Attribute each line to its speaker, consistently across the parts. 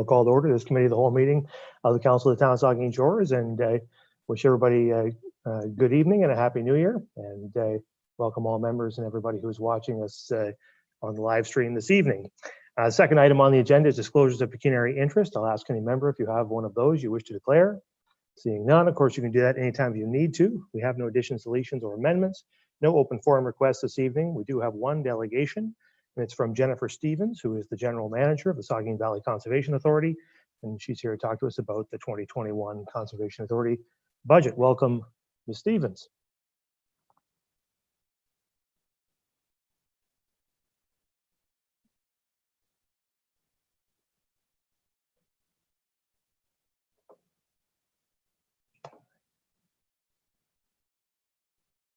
Speaker 1: I'll call to order this committee of the whole meeting of the Council of the Town of Saugeen Shores, and wish everybody a good evening and a happy new year, and welcome all members and everybody who's watching us on the live stream this evening. Second item on the agenda is disclosures of pecuniary interest. I'll ask any member if you have one of those you wish to declare. Seeing none, of course, you can do that anytime you need to. We have no additions, deletions, or amendments. No open forum requests this evening. We do have one delegation, and it's from Jennifer Stevens, who is the General Manager of the Saugeen Valley Conservation Authority, and she's here to talk to us about the 2021 Conservation Authority budget. Welcome, Ms. Stevens.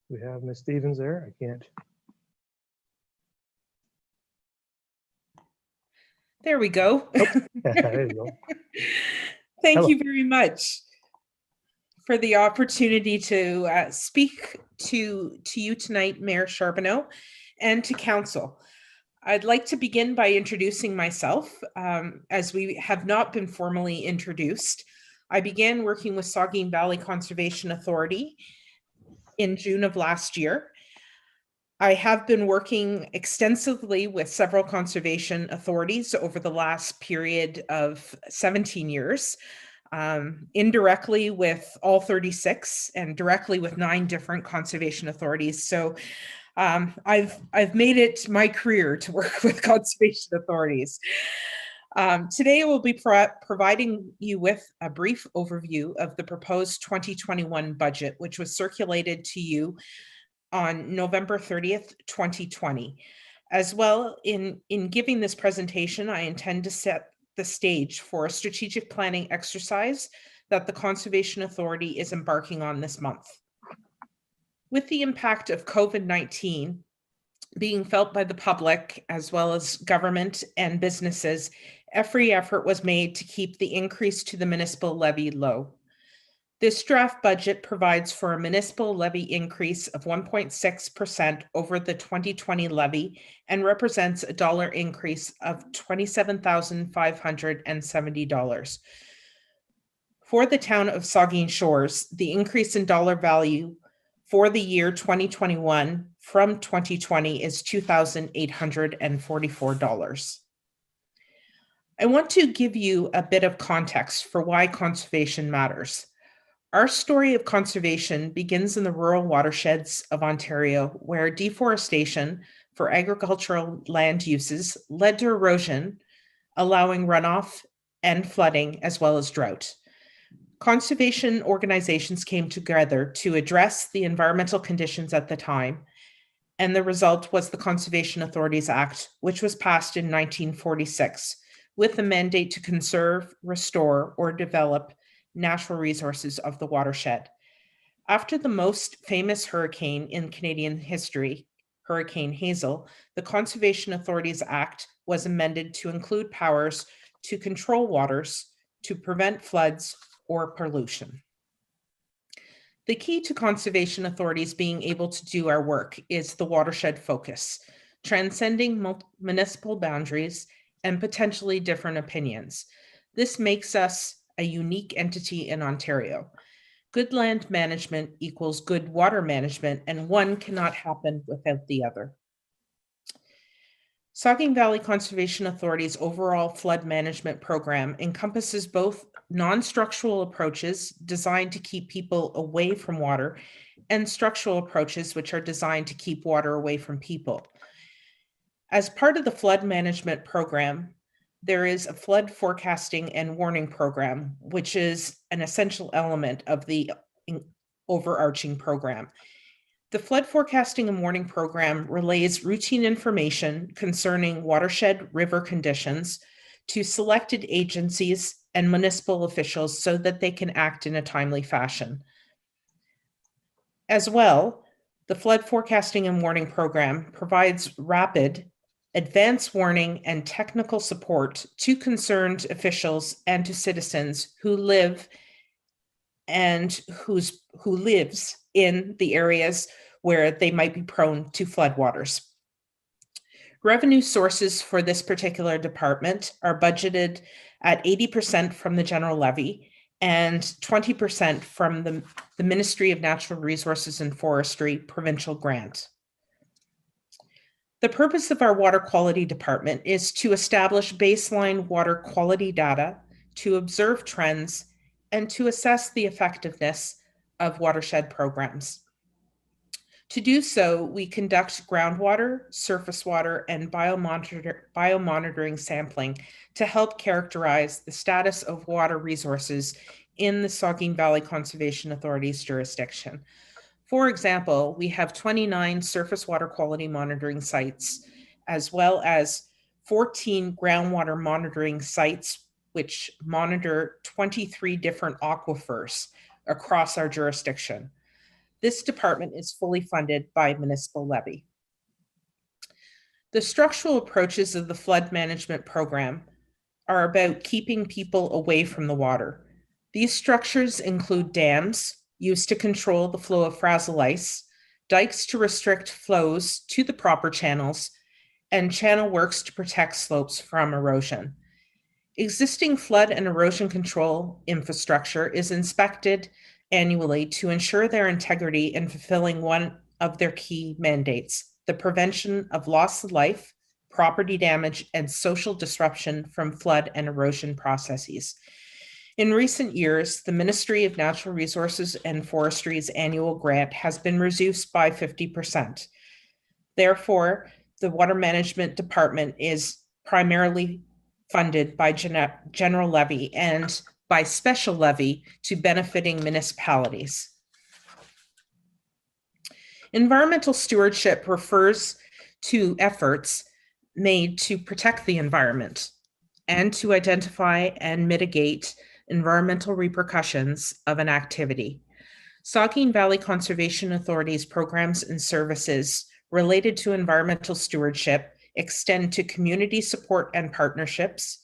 Speaker 1: We have Ms. Stevens there. I can't.
Speaker 2: There we go.
Speaker 1: Oh, there you go.
Speaker 2: Thank you very much for the opportunity to speak to you tonight, Mayor Charbonneau, and to Council. I'd like to begin by introducing myself, as we have not been formally introduced. I began working with Saugeen Valley Conservation Authority in June of last year. I have been working extensively with several conservation authorities over the last period of 17 years, indirectly with all 36 and directly with 9 different conservation authorities. So I've made it my career to work with conservation authorities. Today I will be providing you with a brief overview of the proposed 2021 budget, which was circulated to you on November 30th, 2020. As well, in giving this presentation, I intend to set the stage for a strategic planning exercise that the Conservation Authority is embarking on this month. With the impact of COVID-19 being felt by the public, as well as government and businesses, every effort was made to keep the increase to the municipal levy low. This draft budget provides for a municipal levy increase of 1.6% over the 2020 levy and represents a dollar increase of $27,570. For the town of Saugeen Shores, the increase in dollar value for the year 2021 from 2020 is $2,844. I want to give you a bit of context for why conservation matters. Our story of conservation begins in the rural watersheds of Ontario, where deforestation for agricultural land uses led to erosion, allowing runoff and flooding, as well as drought. Conservation organizations came together to address the environmental conditions at the time, and the result was the Conservation Authorities Act, which was passed in 1946, with the mandate to conserve, restore, or develop natural resources of the watershed. After the most famous hurricane in Canadian history, Hurricane Hazel, the Conservation Authorities Act was amended to include powers to control waters, to prevent floods or pollution. The key to conservation authorities being able to do our work is the watershed focus, transcending municipal boundaries and potentially different opinions. This makes us a unique entity in Ontario. Good land management equals good water management, and one cannot happen without the other. Saugeen Valley Conservation Authority's overall flood management program encompasses both non-structural approaches designed to keep people away from water and structural approaches which are designed to keep water away from people. As part of the flood management program, there is a flood forecasting and warning program, which is an essential element of the overarching program. The flood forecasting and warning program relays routine information concerning watershed river conditions to selected agencies and municipal officials so that they can act in a timely fashion. As well, the flood forecasting and warning program provides rapid advance warning and technical support to concerned officials and to citizens who live and who lives in the areas where they might be prone to floodwaters. Revenue sources for this particular department are budgeted at 80% from the general levy and 20% from the Ministry of Natural Resources and Forestry provincial grant. The purpose of our water quality department is to establish baseline water quality data, to observe trends, and to assess the effectiveness of watershed programs. To do so, we conduct groundwater, surface water, and biomonitoring sampling to help characterize the status of water resources in the Saugeen Valley Conservation Authority's jurisdiction. For example, we have 29 surface water quality monitoring sites, as well as 14 groundwater monitoring sites, which monitor 23 different aquifers across our jurisdiction. This department is fully funded by municipal levy. The structural approaches of the flood management program are about keeping people away from the water. These structures include dams used to control the flow of frazzle ice, dikes to restrict flows to the proper channels, and channel works to protect slopes from erosion. Existing flood and erosion control infrastructure is inspected annually to ensure their integrity in fulfilling one of their key mandates, the prevention of loss of life, property damage, and social disruption from flood and erosion processes. In recent years, the Ministry of Natural Resources and Forestry's annual grant has been reduced by 50%. Therefore, the Water Management Department is primarily funded by general levy and by special levy to benefiting municipalities. Environmental stewardship refers to efforts made to protect the environment and to identify and mitigate environmental repercussions of an activity. Saugeen Valley Conservation Authority's programs and services related to environmental stewardship extend to community support and partnerships,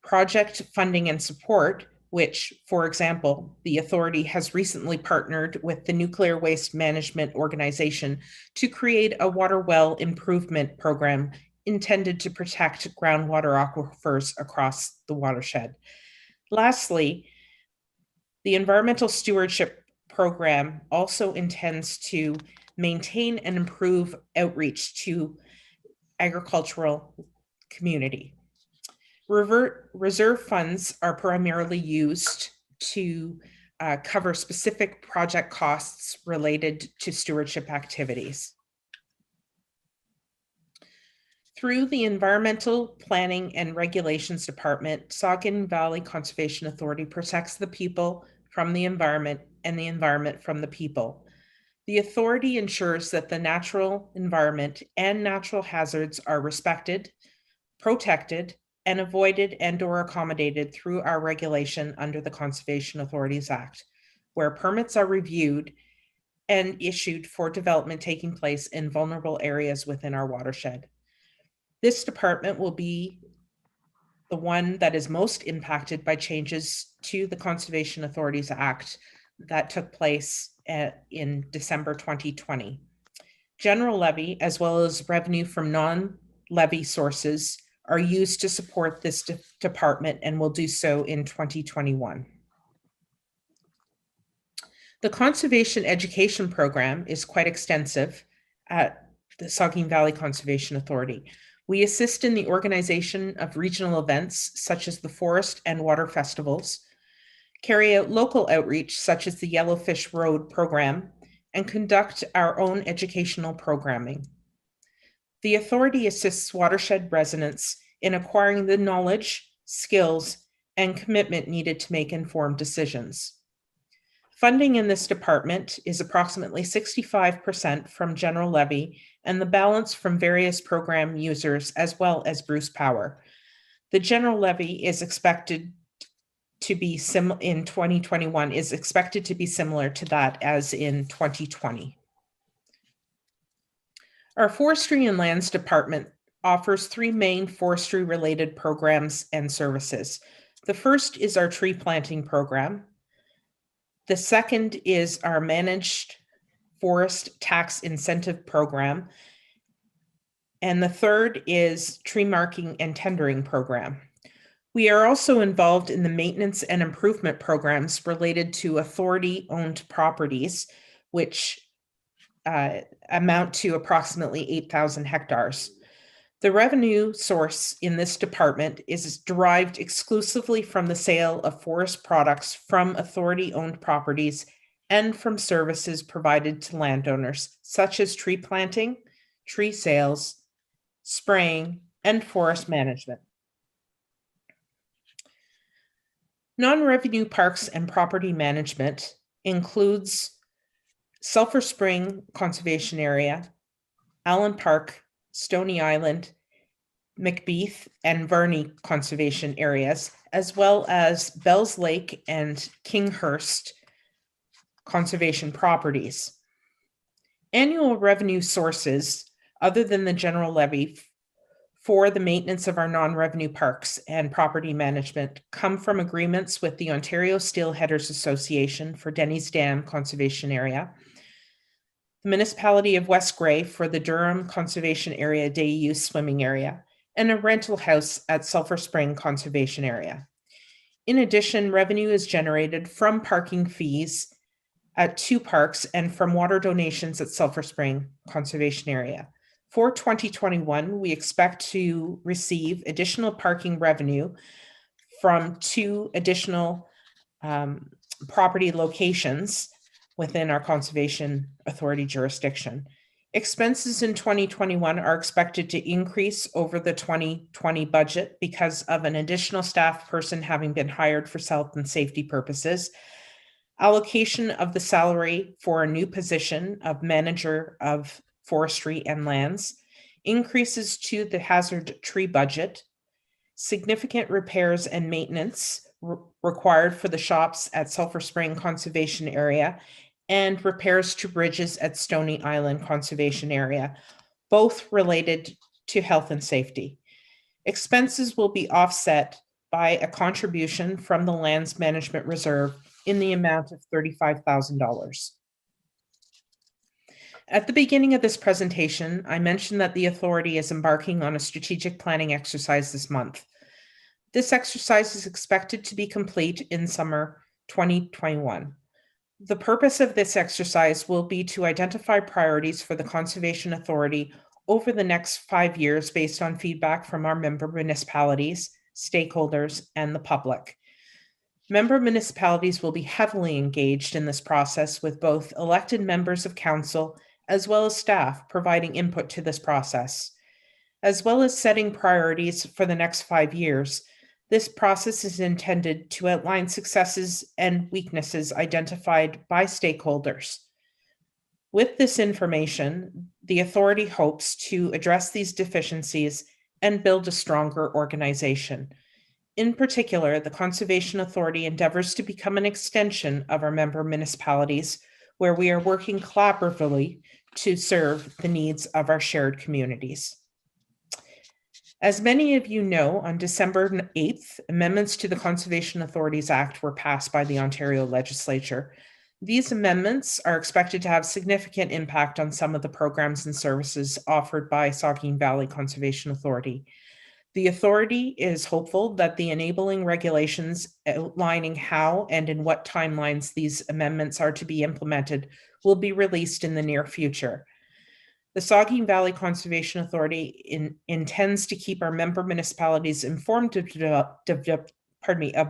Speaker 2: project funding and support, which, for example, the authority has recently partnered with the Nuclear Waste Management Organization to create a water well improvement program intended to protect groundwater aquifers across the watershed. Lastly, the environmental stewardship program also intends to maintain and improve outreach to agricultural community. Reserve funds are primarily used to cover specific project costs related to stewardship activities. Through the Environmental Planning and Regulations Department, Saugeen Valley Conservation Authority protects the people from the environment and the environment from the people. The authority ensures that the natural environment and natural hazards are respected, protected, and avoided and/or accommodated through our regulation under the Conservation Authorities Act, where permits are reviewed and issued for development taking place in vulnerable areas within our watershed. This department will be the one that is most impacted by changes to the Conservation Authorities Act that took place in December 2020. General levy, as well as revenue from non-levy sources, are used to support this department and will do so in 2021. The conservation education program is quite extensive at the Saugeen Valley Conservation Authority. We assist in the organization of regional events such as the forest and water festivals, carry out local outreach such as the Yellowfish Road program, and conduct our own educational programming. The authority assists watershed residents in acquiring the knowledge, skills, and commitment needed to make informed decisions. Funding in this department is approximately 65% from general levy and the balance from various program users as well as Bruce Power. The general levy is expected to be in 2021 is expected to be similar to that as in 2020. Our Forestry and Lands Department offers three main forestry related programs and services. The first is our tree planting program. The second is our managed forest tax incentive program. And the third is tree marking and tendering program. We are also involved in the maintenance and improvement programs related to authority-owned properties, which amount to approximately 8,000 hectares. The revenue source in this department is derived exclusively from the sale of forest products from authority-owned properties and from services provided to landowners, such as tree planting, tree sales, spraying, and forest management. Non-revenue parks and property management includes Sulphur Spring Conservation Area, Allen Park, Stony Island, McBeath, and Verney conservation areas, as well as Bells Lake and Kinghurst conservation properties. Annual revenue sources, other than the general levy for the maintenance of our non-revenue parks and property management, come from agreements with the Ontario Steelheaders Association for Denny's Dam Conservation Area, the Municipality of West Grey for the Durham Conservation Area Day Use Swimming Area, and a rental house at Sulphur Spring Conservation Area. In addition, revenue is generated from parking fees at 2 parks and from water donations at Sulphur Spring Conservation Area. For 2021, we expect to receive additional parking revenue from 2 additional property locations within our Conservation Authority jurisdiction. Expenses in 2021 are expected to increase over the 2020 budget because of an additional staff person having been hired for health and safety purposes, allocation of the salary for a new position of manager of forestry and lands, increases to the hazard tree budget, significant repairs and maintenance required for the shops at Sulphur Spring Conservation Area, and repairs to bridges at Stony Island Conservation Area, both related to health and safety. Expenses will be offset by a contribution from the Lands Management Reserve in the amount of $35,000. At the beginning of this presentation, I mentioned that the authority is embarking on a strategic planning exercise this month. This exercise is expected to be complete in summer 2021. The purpose of this exercise will be to identify priorities for the Conservation Authority over the next 5 years based on feedback from our member municipalities, stakeholders, and the public. Member municipalities will be heavily engaged in this process with both elected members of council as well as staff providing input to this process. As well as setting priorities for the next 5 years, this process is intended to outline successes and weaknesses identified by stakeholders. With this information, the authority hopes to address these deficiencies and build a stronger organization. In particular, the Conservation Authority endeavors to become an extension of our member municipalities, where we are working collaboratively to serve the needs of our shared communities. As many of you know, on December 8th, amendments to the Conservation Authorities Act were passed by the Ontario Legislature. These amendments are expected to have significant impact on some of the programs and services offered by Saugeen Valley Conservation Authority. The authority is hopeful that the enabling regulations outlining how and in what timelines these amendments are to be implemented will be released in the near future. The Saugeen Valley Conservation Authority intends to keep our member municipalities informed of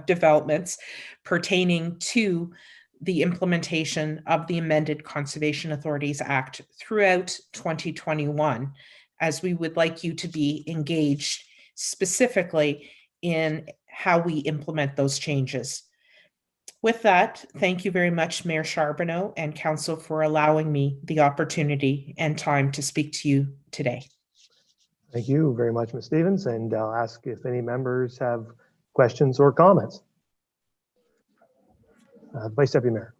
Speaker 2: developments pertaining to the implementation of the amended Conservation Authorities Act throughout 2021, as we would like you to be engaged specifically in how we implement those changes. With that, thank you very much, Mayor Charbonneau and Council, for allowing me the opportunity and time to speak to you today.
Speaker 1: Thank you very much, Ms. Stevens, and I'll ask if any members have questions or comments. Vice Deputy Mayor.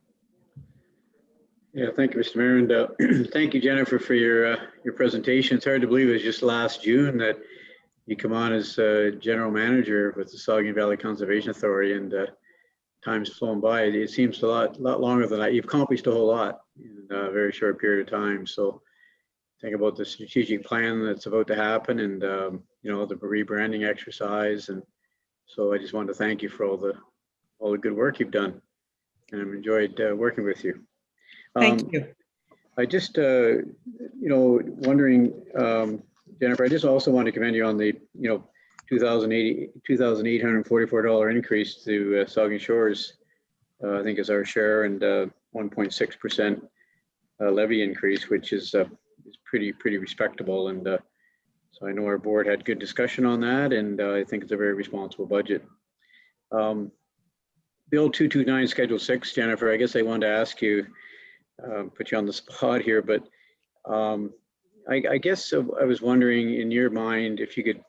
Speaker 3: Yeah, thank you, Mr. Mayor, and thank you, Jennifer, for your presentation. It's hard to believe it was just last June that you come on as General Manager with the Saugeen Valley Conservation Authority, and time's flown by. It seems a lot longer than that. You've accomplished a whole lot in a very short period of time. So think about the strategic plan that's about to happen, and you know, the rebranding exercise and So I just wanted to thank you for all the good work you've done, and I've enjoyed working with you.
Speaker 2: Thank you.
Speaker 3: I just, wondering, Jennifer, I just also want to commend you on the, $2,844 increase to Saugeen Shores. I think is our share, and 1.6% levy increase, which is pretty respectable. And so I know our board had good discussion on that, and I think it's a very responsible budget. Bill 229, Schedule 6, Jennifer, I guess I wanted to ask you, put you on the spot here, but I guess I was wondering, in your mind, if you could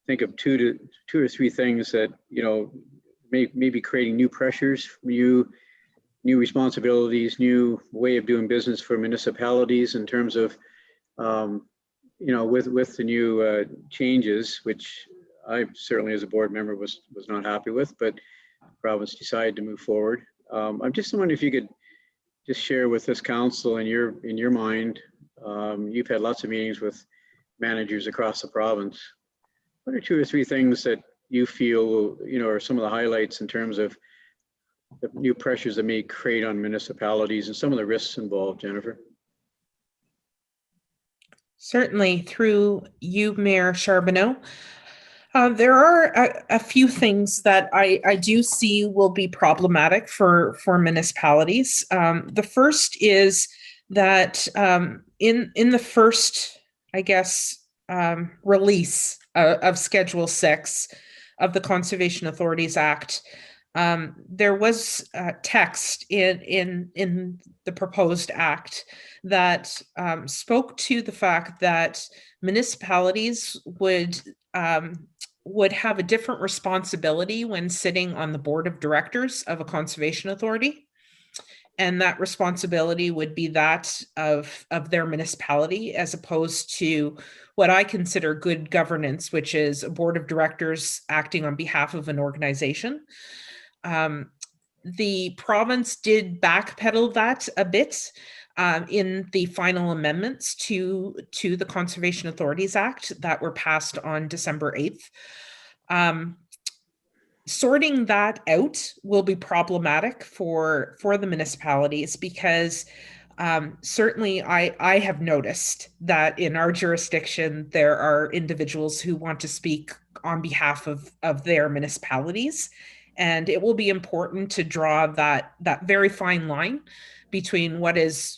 Speaker 3: think of two or three things that, maybe creating new pressures from you, new responsibilities, new way of doing business for municipalities in terms of, with the new changes, which I certainly as a board member was not happy with, but the province decided to move forward. I'm just wondering if you could just share with this council, in your mind, you've had lots of meetings with managers across the province. What are two or three things that you feel, are some of the highlights in terms of the new pressures that may create on municipalities and some of the risks involved, Jennifer?
Speaker 2: Certainly, through you, Mayor Charbonneau. There are a few things that I do see will be problematic for municipalities. The first is that in the first, I guess, release of Schedule 6 of the Conservation Authorities Act, there was text in the proposed act that spoke to the fact that municipalities would have a different responsibility when sitting on the board of directors of a conservation authority. And that responsibility would be that of their municipality, as opposed to what I consider good governance, which is a board of directors acting on behalf of an organization. The province did backpedal that a bit in the final amendments to the Conservation Authorities Act that were passed on December 8th. Sorting that out will be problematic for the municipalities, because certainly I have noticed that in our jurisdiction, there are individuals who want to speak on behalf of their municipalities. And it will be important to draw that very fine line between what is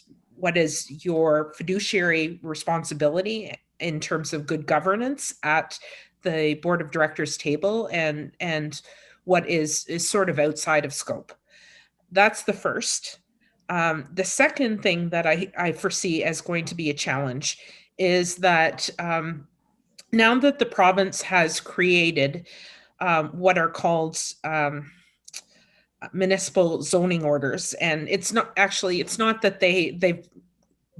Speaker 2: your fiduciary responsibility in terms of good governance at the board of directors table and what is sort of outside of scope. That's the first. The second thing that I foresee as going to be a challenge is that now that the province has created what are called municipal zoning orders, and it's not that they've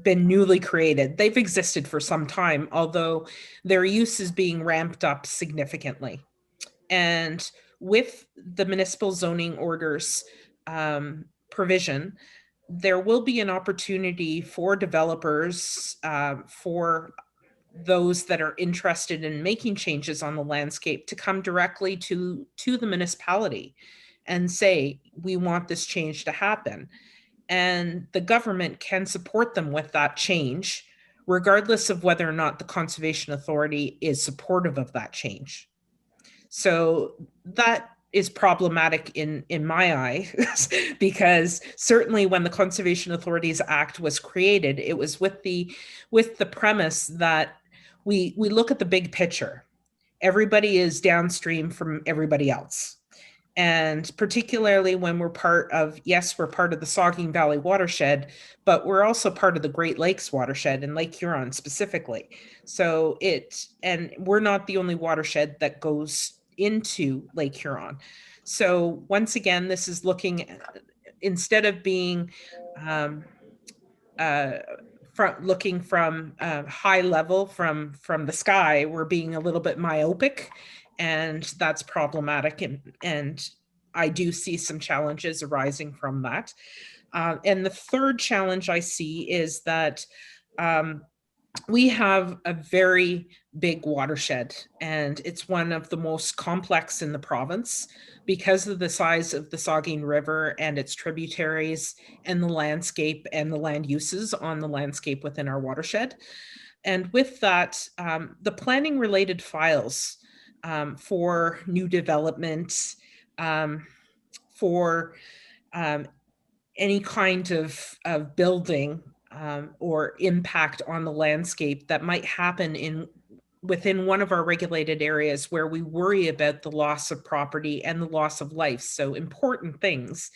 Speaker 2: been newly created. They've existed for some time, although their use is being ramped up significantly. And with the municipal zoning orders provision, there will be an opportunity for developers, for those that are interested in making changes on the landscape, to come directly to the municipality and say, we want this change to happen. And the government can support them with that change, regardless of whether or not the Conservation Authority is supportive of that change. So that is problematic in my eyes, because certainly when the Conservation Authorities Act was created, it was with the premise that we look at the big picture. Everybody is downstream from everybody else. And particularly when we're part of the Saugeen Valley watershed, but we're also part of the Great Lakes watershed and Lake Huron specifically. So and we're not the only watershed that goes into Lake Huron. So once again, this is looking, instead of being looking from high level from the sky, we're being a little bit myopic. And that's problematic. And I do see some challenges arising from that. And the third challenge I see is that we have a very big watershed, and it's one of the most complex in the province because of the size of the Saugeen River and its tributaries and the landscape and the land uses on the landscape within our watershed. And with that, the planning related files for new development, for any kind of building or impact on the landscape that might happen within one of our regulated areas where we worry about the loss of property and the loss of life. So important things.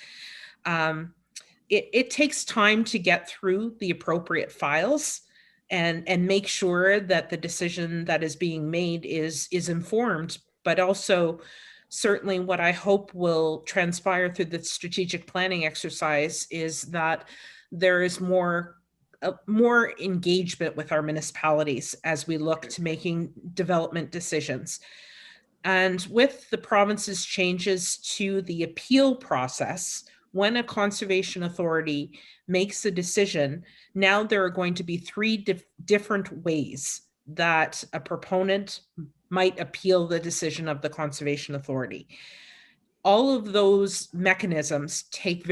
Speaker 2: It takes time to get through the appropriate files and make sure that the decision that is being made is informed, but also certainly what I hope will transpire through the strategic planning exercise is that there is more engagement with our municipalities as we look to making development decisions. And with the province's changes to the appeal process, when a conservation authority makes a decision, now there are going to be three different ways that a proponent might appeal the decision of the conservation authority. All of those mechanisms take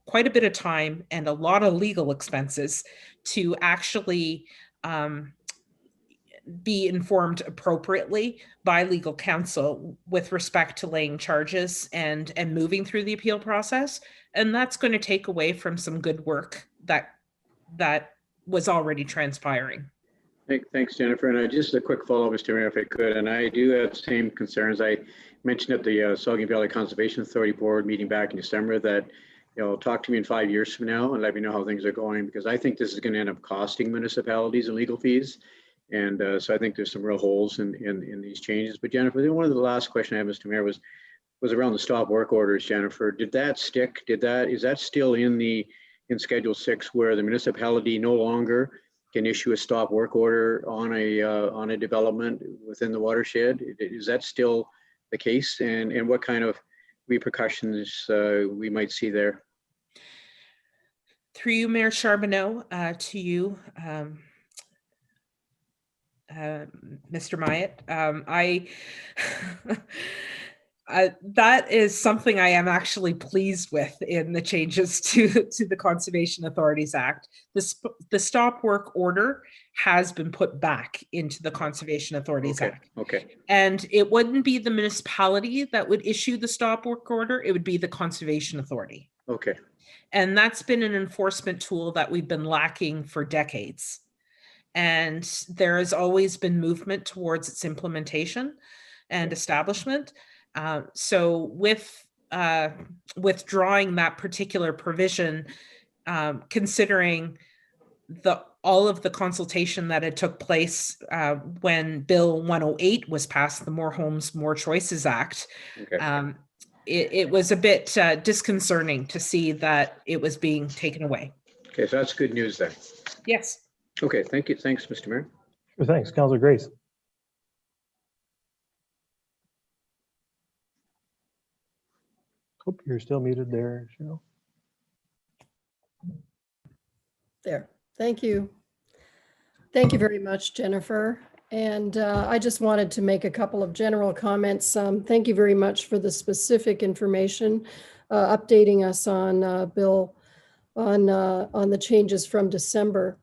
Speaker 2: quite a bit of time and a lot of legal expenses to actually be informed appropriately by legal counsel with respect to laying charges and moving through the appeal process. And that's going to take away from some good work that was already transpiring.
Speaker 3: Thanks, Jennifer. And just a quick follow-up, Mr. Mayor, if I could. And I do have the same concerns. I mentioned at the Saugeen Valley Conservation Authority Board meeting back in December that, talk to me in 5 years from now and let me know how things are going, because I think this is going to end up costing municipalities and legal fees. And so I think there's some real holes in these changes. But Jennifer, one of the last question I have, Mr. Mayor, was around the stop work orders. Jennifer, did that stick? Is that still in Schedule 6 where the municipality no longer can issue a stop work order on a development within the watershed? Is that still the case? And what kind of repercussions we might see there?
Speaker 2: Through you, Mayor Charbonneau, to you, Mr. Myatt, that is something I am actually pleased with in the changes to the Conservation Authorities Act. The stop work order has been put back into the Conservation Authorities Act.
Speaker 3: Okay.
Speaker 2: And it wouldn't be the municipality that would issue the stop work order, it would be the Conservation Authority.
Speaker 3: Okay.
Speaker 2: And that's been an enforcement tool that we've been lacking for decades. And there has always been movement towards its implementation and establishment. So with withdrawing that particular provision, considering all of the consultation that had took place when Bill 108 was passed, the More Homes, More Choices Act,
Speaker 3: Okay.
Speaker 2: It was a bit disconcerting to see that it was being taken away.
Speaker 3: Okay, so that's good news then.
Speaker 2: Yes.
Speaker 3: Okay, thank you. Thanks, Mr. Mayor.
Speaker 1: Sure, thanks. Councilor Grace. Hope you're still muted there, Cheryl.
Speaker 4: There. Thank you. Thank you very much, Jennifer. And I just wanted to make a couple of general comments. Thank you very much for the specific information, updating us on Bill, on the changes from December.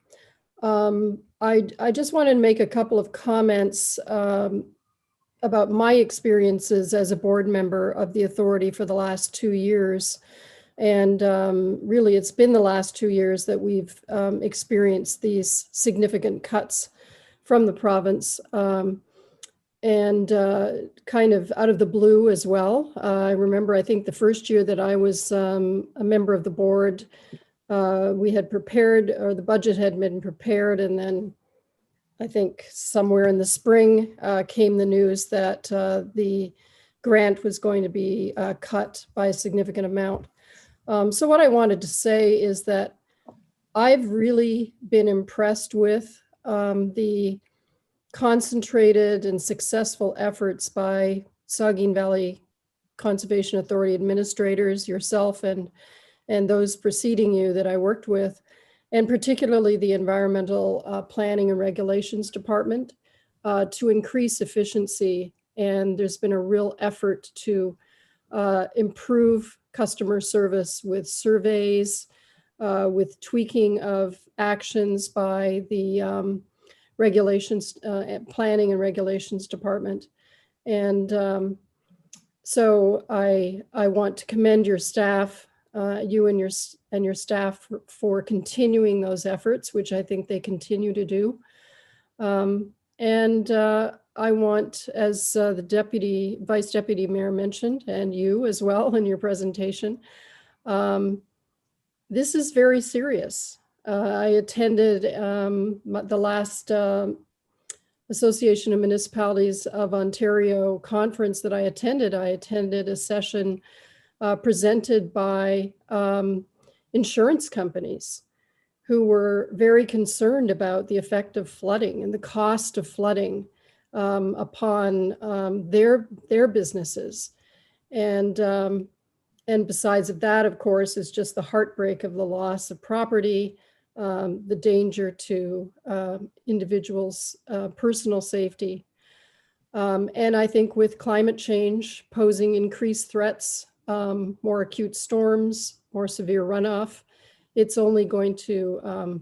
Speaker 4: I just wanted to make a couple of comments about my experiences as a board member of the authority for the last 2 years. And really, it's been the last 2 years that we've experienced these significant cuts from the province, and kind of out of the blue as well. I remember, I think the first year that I was a member of the board, we had prepared, or the budget had been prepared, and then I think somewhere in the spring came the news that the grant was going to be cut by a significant amount. So what I wanted to say is that I've really been impressed with the concentrated and successful efforts by Saugeen Valley Conservation Authority administrators, yourself, and those preceding you that I worked with, and particularly the Environmental Planning and Regulations Department. to increase efficiency. And there's been a real effort to improve customer service with surveys, with tweaking of actions by the regulations, planning and regulations department. And so I want to commend your staff, you and your staff for continuing those efforts, which I think they continue to do. And I want, as the Vice Deputy Mayor mentioned, and you as well in your presentation, this is very serious. I attended the last Association of Municipalities of Ontario conference that I attended. I attended a session presented by insurance companies who were very concerned about the effect of flooding and the cost of flooding upon their businesses. And besides of that, of course, is just the heartbreak of the loss of property, the danger to individuals' personal safety. And I think with climate change posing increased threats, more acute storms, more severe runoff, it's only going to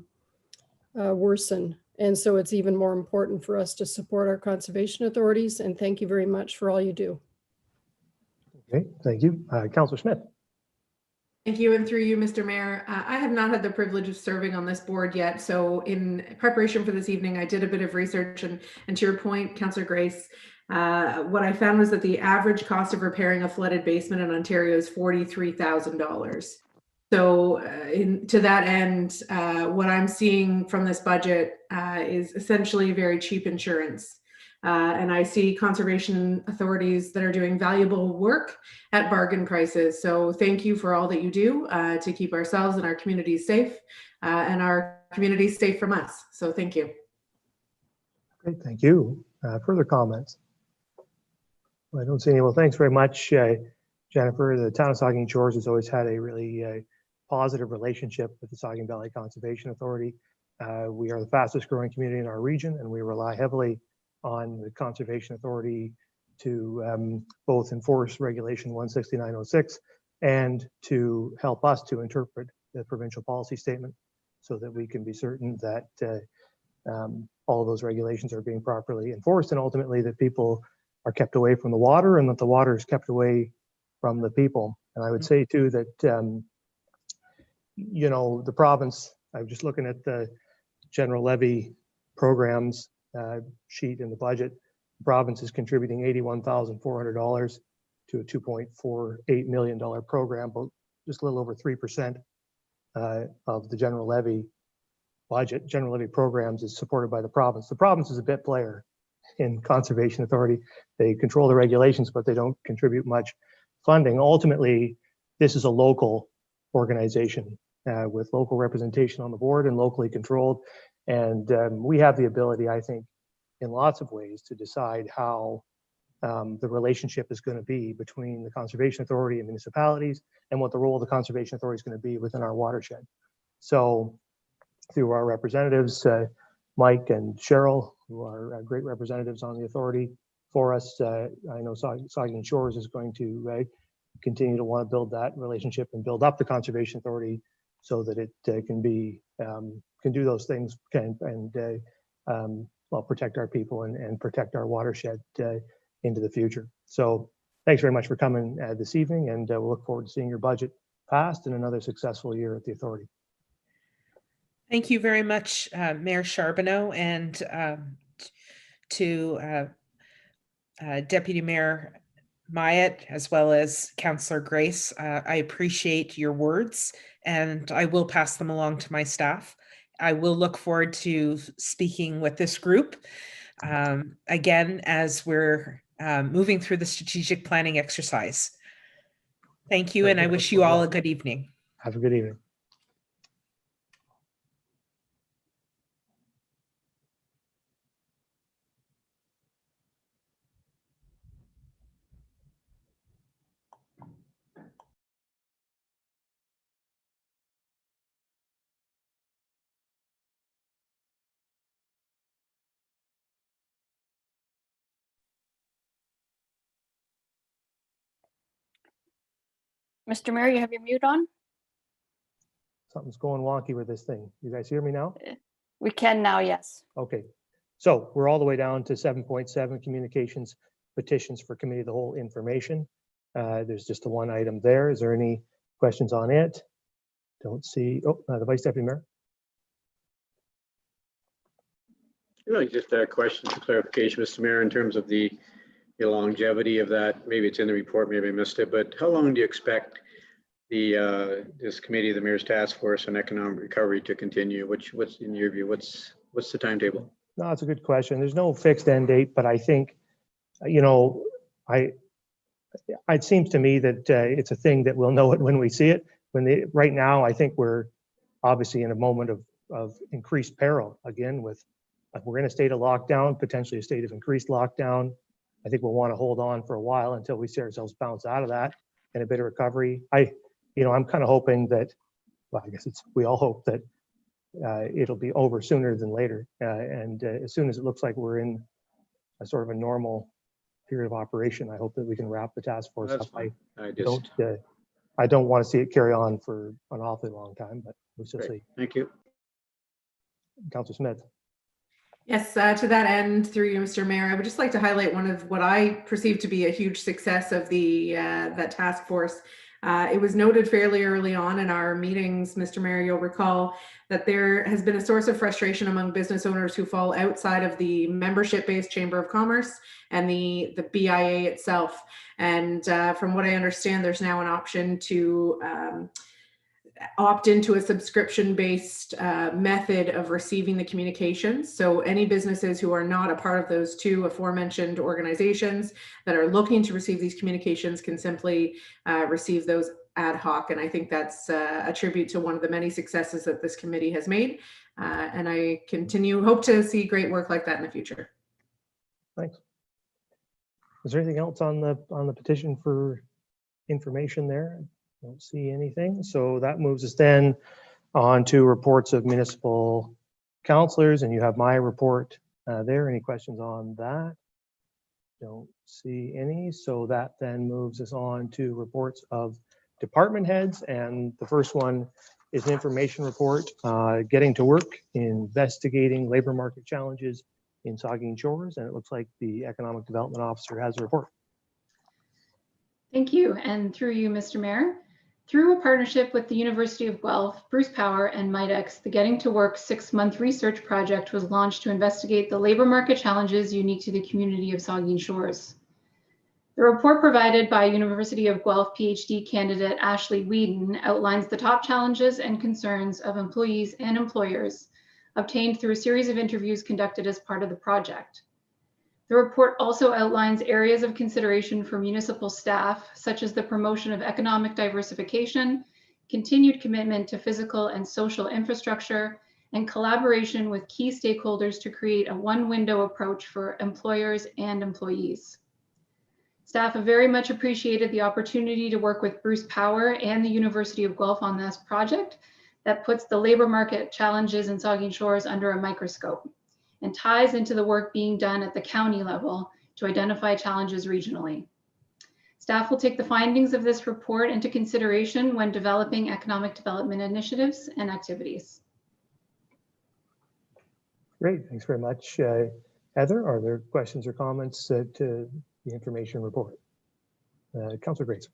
Speaker 4: worsen. And so it's even more important for us to support our conservation authorities. And thank you very much for all you do.
Speaker 1: Okay, thank you. Councillor Smith.
Speaker 5: Thank you, and through you, Mr. Mayor. I have not had the privilege of serving on this board yet, so in preparation for this evening, I did a bit of research, and to your point, Councillor Grace, what I found was that the average cost of repairing a flooded basement in Ontario is $43,000. So to that end, what I'm seeing from this budget is essentially very cheap insurance. And I see conservation authorities that are doing valuable work at bargain prices. So thank you for all that you do to keep ourselves and our communities safe and our communities safe from us. So thank you.
Speaker 1: Great, thank you. Further comments? Well, I don't see any. Well, thanks very much, Jennifer. The town of Saugeen Shores has always had a really positive relationship with the Saugeen Valley Conservation Authority. We are the fastest growing community in our region, and we rely heavily on the Conservation Authority to both enforce Regulation 16906 and to help us to interpret the provincial policy statement so that we can be certain that all of those regulations are being properly enforced, and ultimately that people are kept away from the water and that the water is kept away from the people. And I would say too that, you know, the province, I was just looking at the general levy programs sheet in the budget. The province is contributing $81,400 to a $2.48 million program, but just a little over 3% of the general levy budget. General levy programs is supported by the province. The province is a bit player in Conservation Authority. They control the regulations, but they don't contribute much funding. Ultimately, this is a local organization with local representation on the board and locally controlled. And we have the ability, I think, in lots of ways to decide how the relationship is going to be between the Conservation Authority and municipalities and what the role of the Conservation Authority is going to be within our watershed. So through our representatives, Mike and Cheryl, who are great representatives on the authority for us, I know Saugeen Shores is going to continue to want to build that relationship and build up the Conservation Authority so that it can do those things and well, protect our people and protect our watershed into the future. So thanks very much for coming this evening, and we'll look forward to seeing your budget passed and another successful year at the authority.
Speaker 2: Thank you very much, Mayor Charbonneau, and to Deputy Mayor Myatt, as well as Councillor Grace. I appreciate your words, and I will pass them along to my staff. I will look forward to speaking with this group again as we're moving through the strategic planning exercise. Thank you, and I wish you all a good evening.
Speaker 1: Have a good evening.
Speaker 6: Mr. Mayor, you have your mute on?
Speaker 1: Something's going wonky with this thing. You guys hear me now?
Speaker 6: We can now, yes.
Speaker 1: Okay. So we're all the way down to 7.7 communications petitions for committee of the whole information. There's just the one item there. Is there any questions on it? Don't see. Oh, the Vice Deputy Mayor.
Speaker 3: Really just a question for clarification, Mr. Mayor, in terms of the longevity of that. Maybe it's in the report, maybe I missed it, but how long do you expect this committee, the Mayor's Task Force on Economic Recovery, to continue? What's in your view, what's the timetable?
Speaker 1: No, it's a good question. There's no fixed end date, but I think, you know, it seems to me that it's a thing that we'll know it when we see it. Right now, I think we're obviously in a moment of increased peril again with, we're in a state of lockdown, potentially a state of increased lockdown. I think we'll want to hold on for a while until we see ourselves bounce out of that and a bit of recovery. I'm kind of hoping that, well, I guess we all hope that it'll be over sooner than later. As soon as it looks like we're in a sort of a normal period of operation, I hope that we can wrap the task force
Speaker 3: That's
Speaker 1: up.
Speaker 3: fine.
Speaker 1: I don't want to see it carry on for an awfully long time, but we'll just see.
Speaker 3: Thank you.
Speaker 1: Councillor Smith.
Speaker 5: Yes, to that end, through you, Mr. Mayor, I would just like to highlight one of what I perceive to be a huge success of that task force. It was noted fairly early on in our meetings, Mr. Mayor, you'll recall that there has been a source of frustration among business owners who fall outside of the membership-based Chamber of Commerce and the BIA itself. And from what I understand, there's now an option to opt into a subscription-based method of receiving the communications. So any businesses who are not a part of those two aforementioned organizations that are looking to receive these communications can simply receive those ad hoc. And I think that's a tribute to one of the many successes that this committee has made. And I hope to see great work like that in the future.
Speaker 1: Thanks. Is there anything else on the petition for information there? Don't see anything. So that moves us then on to reports of municipal councillors, and you have my report there. Any questions on that? Don't see any. So that then moves us on to reports of department heads, and the first one is an information report, getting to work, investigating labor market challenges in Saugeen Shores, and it looks like the Economic Development Officer has a report.
Speaker 7: Thank you, and through you, Mr. Mayor. Through a partnership with the University of Guelph, Bruce Power, and Midex, the Getting to Work 6-month research project was launched to investigate the labor market challenges unique to the community of Saugeen Shores. The report provided by University of Guelph PhD candidate Ashley Whedon outlines the top challenges and concerns of employees and employers, obtained through a series of interviews conducted as part of the project. The report also outlines areas of consideration for municipal staff, such as the promotion of economic diversification, continued commitment to physical and social infrastructure, and collaboration with key stakeholders to create a one-window approach for employers and employees. Staff have very much appreciated the opportunity to work with Bruce Power and the University of Guelph on this project that puts the labor market challenges in Saugeen Shores under a microscope and ties into the work being done at the county level to identify challenges regionally. Staff will take the findings of this report into consideration when developing economic development initiatives and activities.
Speaker 1: Great, thanks very much. Heather, are there questions or comments to the information report? Councillor Grace.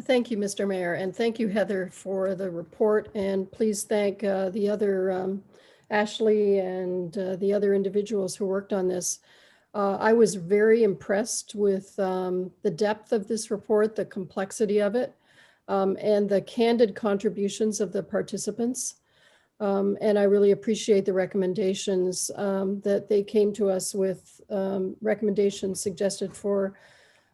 Speaker 4: Thank you, Mr. Mayor, and thank you, Heather, for the report. And please thank the other Ashley and the other individuals who worked on this. I was very impressed with the depth of this report, the complexity of it, and the candid contributions of the participants. And I really appreciate the recommendations that they came to us with, recommendations suggested for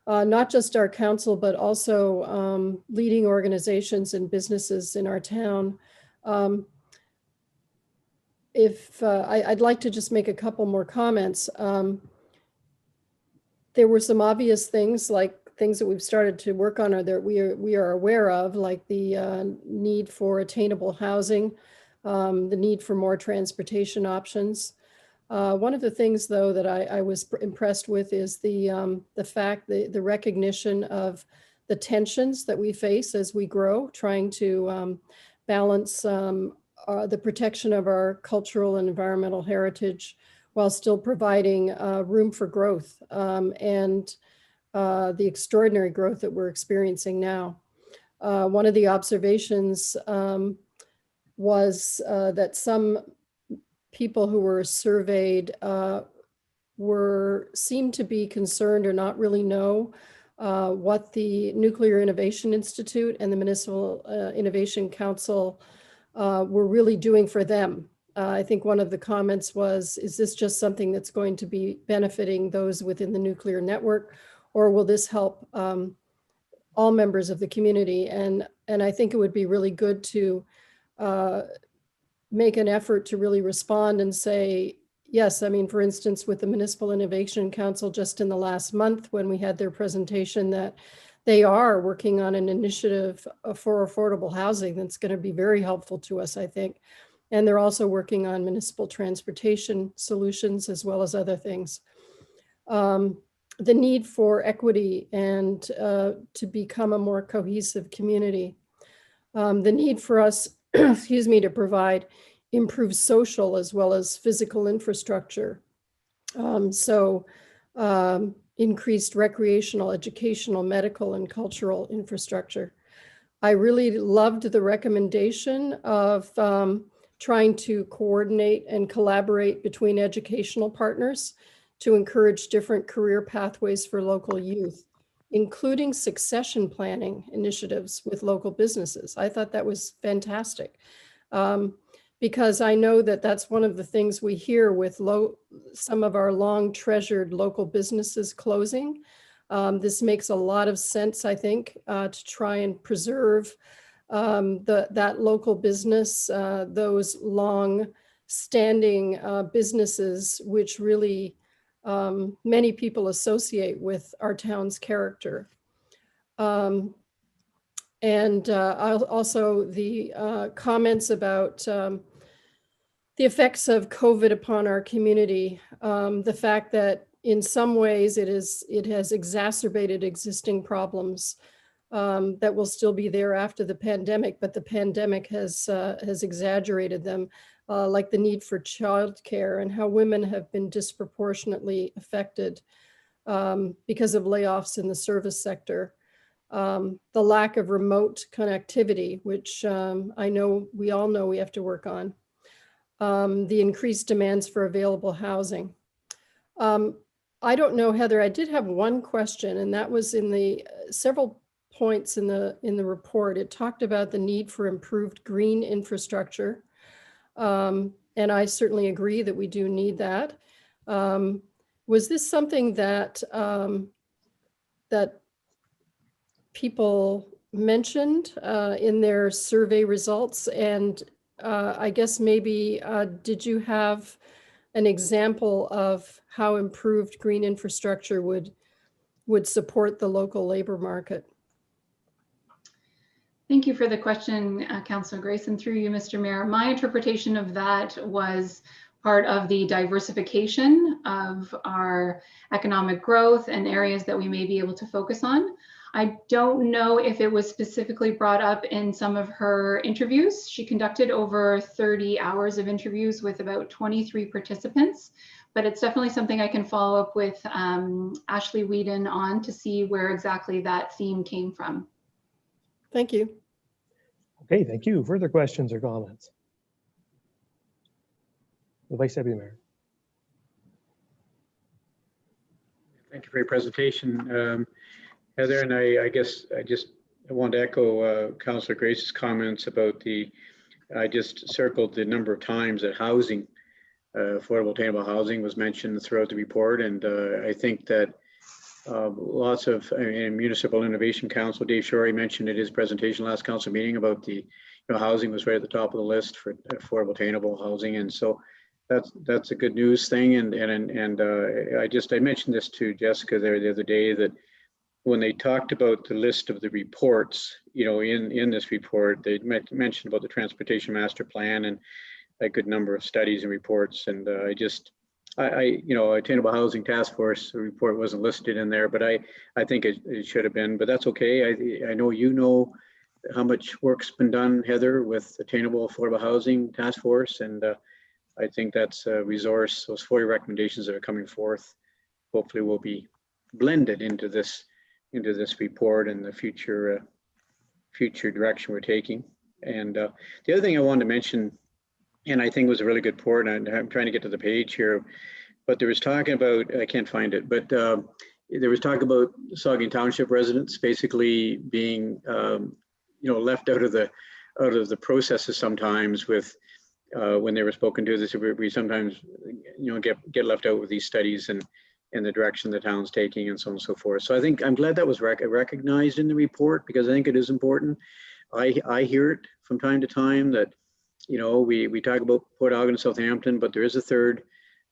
Speaker 4: not just our council, but also leading organizations and businesses in our town. I'd like to just make a couple more comments. There were some obvious things, like things that we've started to work on or that we are aware of, like the need for attainable housing, the need for more transportation options. One of the things, though, that I was impressed with is the fact, the recognition of the tensions that we face as we grow, trying to balance the protection of our cultural and environmental heritage while still providing room for growth and the extraordinary growth that we're experiencing now. One of the observations was that some people who were surveyed seemed to be concerned or not really know what the Nuclear Innovation Institute and the Municipal Innovation Council were really doing for them. I think one of the comments was, is this just something that's going to be benefiting those within the nuclear network, or will this help all members of the community? And I think it would be really good to make an effort to really respond and say, yes, I mean, for instance, with the Municipal Innovation Council, just in the last month when we had their presentation, that they are working on an initiative for affordable housing that's going to be very helpful to us, I think. And they're also working on municipal transportation solutions as well as other things. The need for equity and to become a more cohesive community. The need for us, excuse me, to provide improved social as well as physical infrastructure. Increased recreational, educational, medical, and cultural infrastructure. I really loved the recommendation of trying to coordinate and collaborate between educational partners to encourage different career pathways for local youth, including succession planning initiatives with local businesses. I thought that was fantastic. Because I know that that's one of the things we hear with some of our long treasured local businesses closing. This makes a lot of sense, I think, to try and preserve that local business, those long standing businesses, which really many people associate with our town's character. And also the comments about the effects of COVID upon our community, the fact that in some ways it has exacerbated existing problems that will still be there after the pandemic, but the pandemic has exaggerated them, like the need for childcare and how women have been disproportionately affected because of layoffs in the service sector. The lack of remote connectivity, which I know we all know we have to work on. The increased demands for available housing. I don't know, Heather, I did have one question, and that was in the several points in the report. It talked about the need for improved green infrastructure. And I certainly agree that we do need that. Was this something that that people mentioned in their survey results? And I guess maybe, did you have an example of how improved green infrastructure would support the local labor market?
Speaker 7: Thank you for the question, Councillor Grace, and through you, Mr. Mayor. My interpretation of that was part of the diversification of our economic growth and areas that we may be able to focus on. I don't know if it was specifically brought up in some of her interviews. She conducted over 30 hours of interviews with about 23 participants, but it's definitely something I can follow up with Ashley Whedon on to see where exactly that theme came from.
Speaker 4: Thank you.
Speaker 1: Okay, thank you. Further questions or comments? The Vice Deputy Mayor.
Speaker 3: Thank you for your presentation, Heather. And I guess I want to echo Councillor Grace's comments about I just circled the number of times that housing, affordable attainable housing was mentioned throughout the report. And I think that lots of Municipal Innovation Council, Dave Shorey mentioned in his presentation last council meeting about the housing was right at the top of the list for affordable attainable housing. And so that's a good news thing. And I mentioned this to Jessica there the other day, that when they talked about the list of the reports, in this report, they mentioned about the Transportation Master Plan and a good number of studies and reports. And I just Attainable Housing Task Force report wasn't listed in there, but I think it should have been, but that's okay. I know you know how much work's been done, Heather, with Attainable Affordable Housing Task Force, and I think that's a resource. Those 40 recommendations that are coming forth, hopefully will be blended into this report and the future direction we're taking. And the other thing I wanted to mention, and I think was a really good report, and I'm trying to get to the page here, but there was talking about, I can't find it, but there was talk about Saugeen Township residents basically being left out of the processes sometimes with when they were spoken to. This we sometimes get left out with these studies and the direction the town's taking and so on and so forth. So I think I'm glad that was recognized in the report, because I think it is important. I hear it from time to time that we talk about Port Elgin and Southampton, but there is a third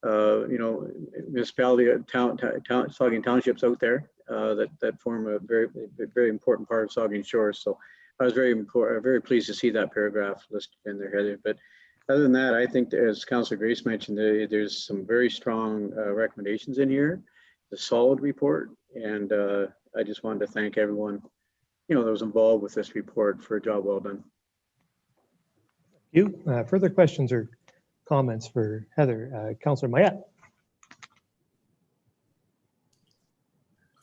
Speaker 3: municipality, Saugeen Townships out there that form a very important part of Saugeen Shores. So I was very pleased to see that paragraph listed in there, Heather. But other than that, I think, as Councillor Grace mentioned, there's some very strong recommendations in here. It's a solid report, and I just wanted to thank everyone that was involved with this report for a job well done.
Speaker 1: You further questions or comments for Heather? Councillor Mayette.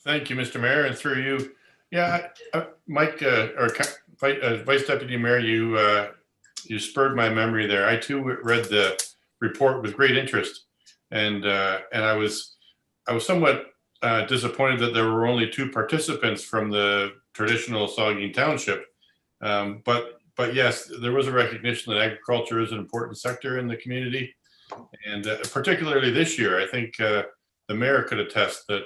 Speaker 8: Thank you, Mr. Mayor, and through you. Yeah, Mike, or Vice Deputy Mayor, you spurred my memory there. I too read the report with great interest, and I was somewhat disappointed that there were only 2 participants from the traditional Saugeen Township, but yes, there was a recognition that agriculture is an important sector in the community, and particularly this year, I think the mayor could attest that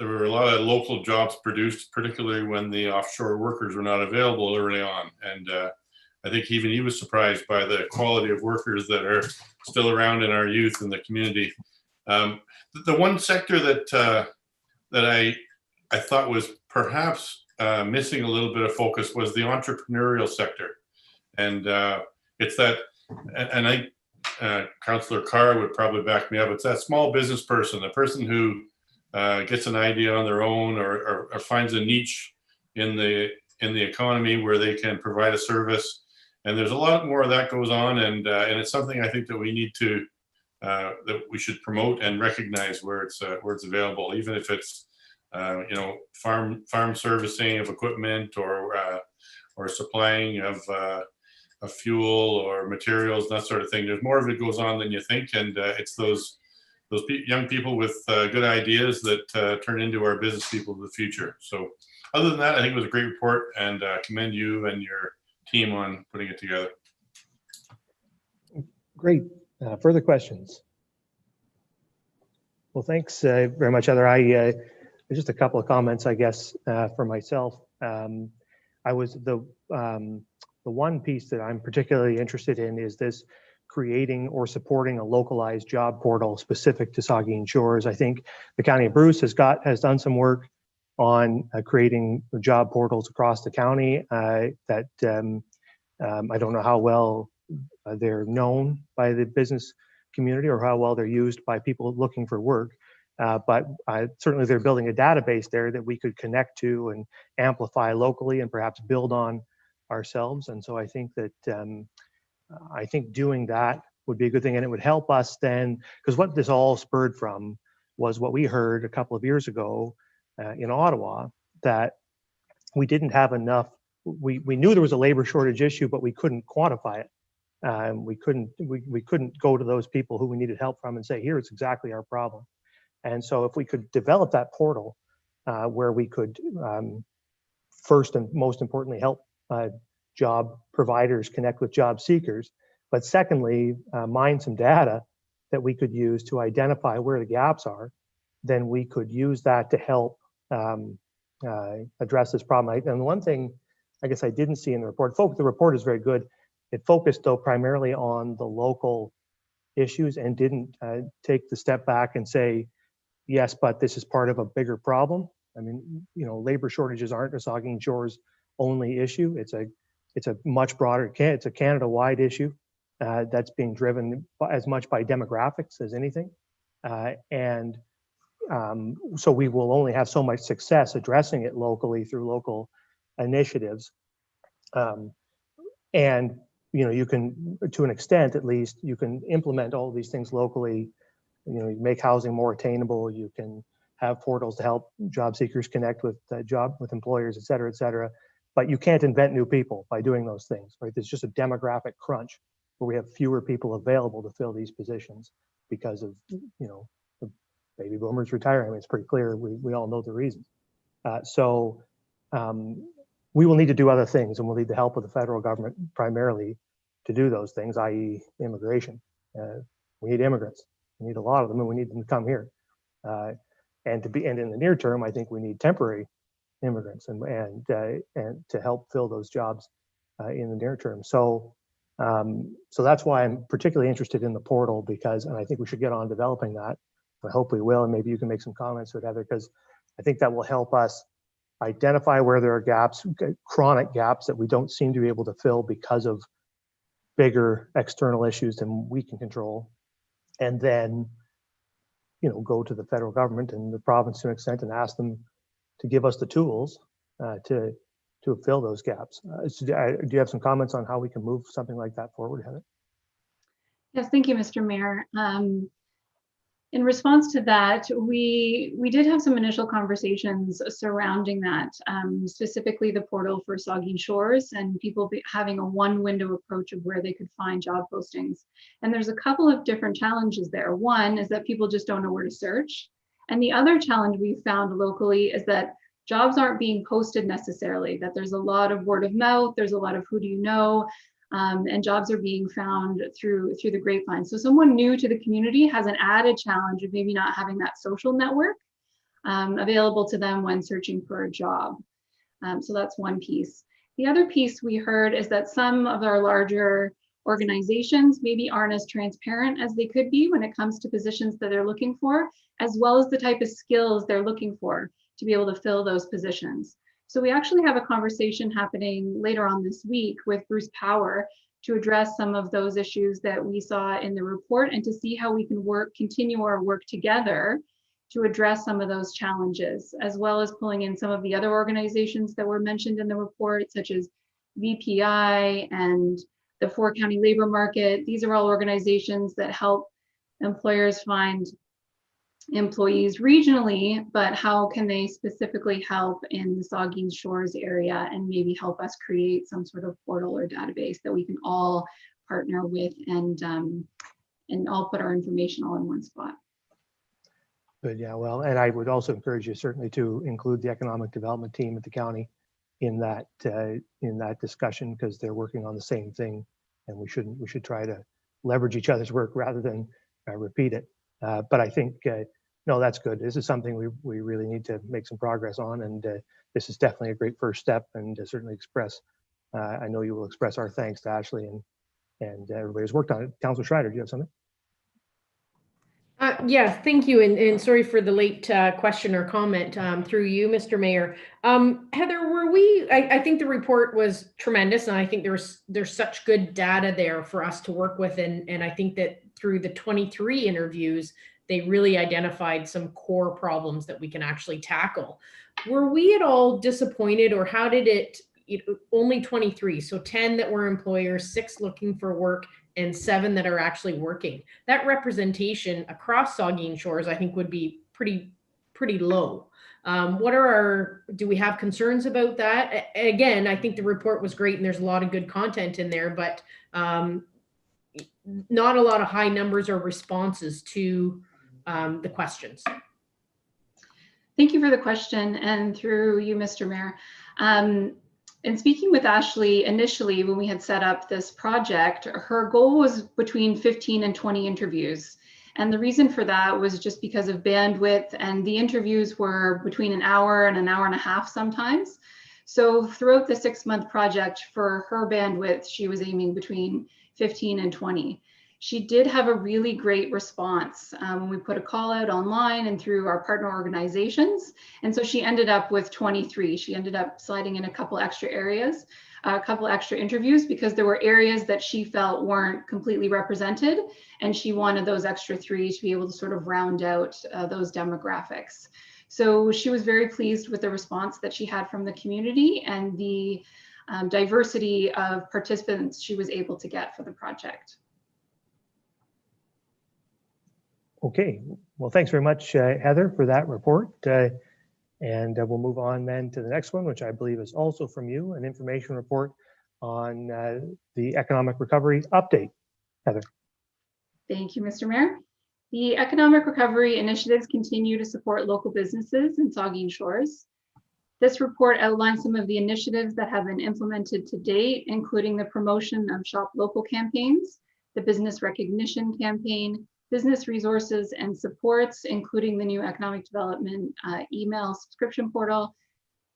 Speaker 8: there were a lot of local jobs produced, particularly when the offshore workers were not available early on. And I think even he was surprised by the quality of workers that are still around in our youth in the community. The one sector that I thought was perhaps missing a little bit of focus was the entrepreneurial sector. And it's that, and Councillor Carr would probably back me up, it's that small business person, the person who gets an idea on their own or finds a niche in the economy where they can provide a service. And there's a lot more of that goes on, and it's something I think that we need to that we should promote and recognize where it's available, even if it's farm servicing of equipment or supplying of fuel or materials, that sort of thing. There's more of it goes on than you think, and it's those young people with good ideas that turn into our business people of the future. So other than that, I think it was a great report, and commend you and your team on putting it together.
Speaker 1: Great. Further questions? Well, thanks very much, Heather. Just a couple of comments, I guess, for myself. I was the one piece that I'm particularly interested in is this creating or supporting a localized job portal specific to Saugeen Shores. I think the County of Bruce has done some work on creating job portals across the county that I don't know how well they're known by the business community or how well they're used by people looking for work. But certainly they're building a database there that we could connect to and amplify locally and perhaps build on ourselves. And so I think that I think doing that would be a good thing, and it would help us then, because what this all spurred from was what we heard a couple of years ago in Ottawa, that we didn't have enough. We knew there was a labor shortage issue, but we couldn't quantify it. We couldn't go to those people who we needed help from and say, here's exactly our problem. And so if we could develop that portal where we could first and most importantly help job providers connect with job seekers, but secondly, mine some data that we could use to identify where the gaps are, then we could use that to help address this problem. And one thing I guess I didn't see in the report, the report is very good. It focused though primarily on the local issues and didn't take the step back and say, yes, but this is part of a bigger problem. I mean, labor shortages aren't a Saugeen Shores only issue. It's a much broader, it's a Canada-wide issue. that's being driven as much by demographics as anything. And so we will only have so much success addressing it locally through local initiatives. And you can, to an extent at least, you can implement all these things locally. You make housing more attainable. You can have portals to help job seekers connect with employers, et cetera, but you can't invent new people by doing those things, right? There's just a demographic crunch where we have fewer people available to fill these positions because of, the baby boomers retiring. I mean, it's pretty clear. We all know the reasons. So we will need to do other things, and we'll need the help of the federal government primarily to do those things, i.e. immigration. We need immigrants. We need a lot of them, and we need them to come here. And in the near term, I think we need temporary immigrants and to help fill those jobs in the near term. So that's why I'm particularly interested in the portal, and I think we should get on developing that. I hope we will, and maybe you can make some comments with Heather, because I think that will help us identify where there are gaps, chronic gaps that we don't seem to be able to fill because of bigger external issues than we can control, and then go to the federal government and the province to an extent and ask them to give us the tools to fill those gaps. Do you have some comments on how we can move something like that forward, Heather?
Speaker 7: Yes, thank you, Mr. Mayor. In response to that, we did have some initial conversations surrounding that, specifically the portal for Saugeen Shores and people having a one window approach of where they could find job postings. And there's a couple of different challenges there. One is that people just don't know where to search. And the other challenge we found locally is that jobs aren't being posted necessarily, that there's a lot of word of mouth, there's a lot of who do you know, and jobs are being found through the grapevine. So someone new to the community has an added challenge of maybe not having that social network available to them when searching for a job. So that's one piece. The other piece we heard is that some of our larger organizations maybe aren't as transparent as they could be when it comes to positions that they're looking for, as well as the type of skills they're looking for to be able to fill those positions. So we actually have a conversation happening later on this week with Bruce Power to address some of those issues that we saw in the report and to see how we can continue our work together to address some of those challenges, as well as pulling in some of the other organizations that were mentioned in the report, such as VPI and the 4-County Labor Market. These are all organizations that help employers find employees regionally, but how can they specifically help in the Saugeen Shores area and maybe help us create some sort of portal or database that we can all partner with and all put our information all in one spot.
Speaker 1: Good, yeah, well, and I would also encourage you certainly to include the economic development team at the county in that discussion, because they're working on the same thing, and we should try to leverage each other's work rather than repeat it. But I think, no, that's good. This is something we really need to make some progress on. And this is definitely a great first step, and certainly I know you will express our thanks to Ashley and everybody who's worked on it. Councilor Schreider, do you have something?
Speaker 9: Yeah, thank you. And sorry for the late question or comment through you, Mr. Mayor. Heather, I think the report was tremendous, and I think there's such good data there for us to work with. And I think that through the 23 interviews, they really identified some core problems that we can actually tackle. Were we at all disappointed, or how did it, only 23, so 10 that were employers, 6 looking for work, and 7 that are actually working? That representation across Saugeen Shores, I think, would be pretty low. Do we have concerns about that? Again, I think the report was great and there's a lot of good content in there, but not a lot of high numbers or responses to the questions.
Speaker 7: Thank you for the question, and through you, Mr. Mayor. In speaking with Ashley initially, when we had set up this project, her goal was between 15 and 20 interviews. And the reason for that was just because of bandwidth, and the interviews were between an hour and a half sometimes. So throughout the 6-month project, for her bandwidth, she was aiming between 15 and 20. She did have a really great response when we put a call out online and through our partner organizations. And so she ended up with 23. She ended up sliding in a couple extra areas. a couple extra interviews because there were areas that she felt weren't completely represented, and she wanted those extra 3 to be able to sort of round out those demographics. So she was very pleased with the response that she had from the community and the diversity of participants she was able to get for the project.
Speaker 1: Okay, well, thanks very much, Heather, for that report. And we'll move on then to the next one, which I believe is also from you, an information report on the economic recovery update. Heather.
Speaker 7: Thank you, Mr. Mayor. The economic recovery initiatives continue to support local businesses in Saugeen Shores. This report outlines some of the initiatives that have been implemented to date, including the promotion of Shop Local campaigns, the business recognition campaign, business resources and supports, including the new economic development email subscription portal,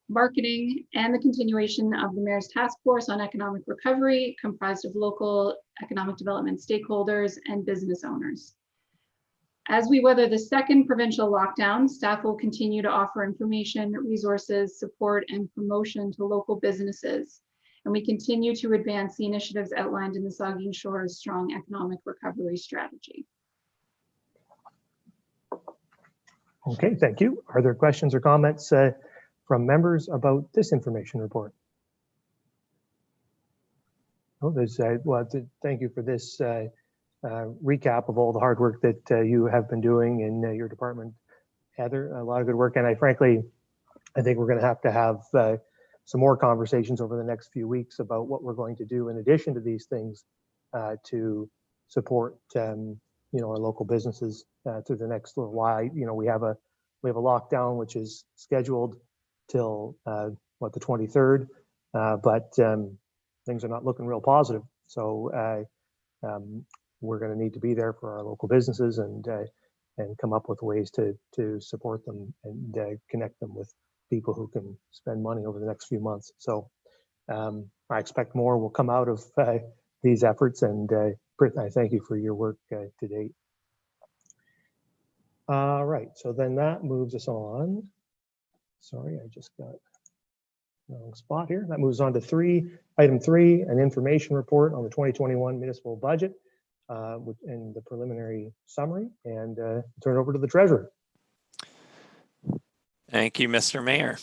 Speaker 7: marketing, and the continuation of the Mayor's Task Force on Economic Recovery, comprised of local economic development stakeholders and business owners. As we weather the second provincial lockdown, staff will continue to offer information, resources, support, and promotion to local businesses. And we continue to advance the initiatives outlined in the Saugeen Shores Strong Economic Recovery Strategy.
Speaker 1: Okay, thank you. Are there questions or comments from members about this information report? Oh, there's, well, thank you for this recap of all the hard work that you have been doing in your department, Heather. A lot of good work, and I think we're going to have some more conversations over the next few weeks about what we're going to do in addition to these things to support our local businesses through the next little while. We have a lockdown which is scheduled till the 23rd, but things are not looking real positive. So we're going to need to be there for our local businesses and come up with ways to support them and connect them with people who can spend money over the next few months. So I expect more will come out of these efforts, and I thank you for your work to date. All right, so then that moves us on. Sorry, I just got the wrong spot here. That moves on to item 3, an information report on the 2021 municipal budget and the preliminary summary, and turn it over to the treasurer.
Speaker 10: Thank you, Mr. Mayor.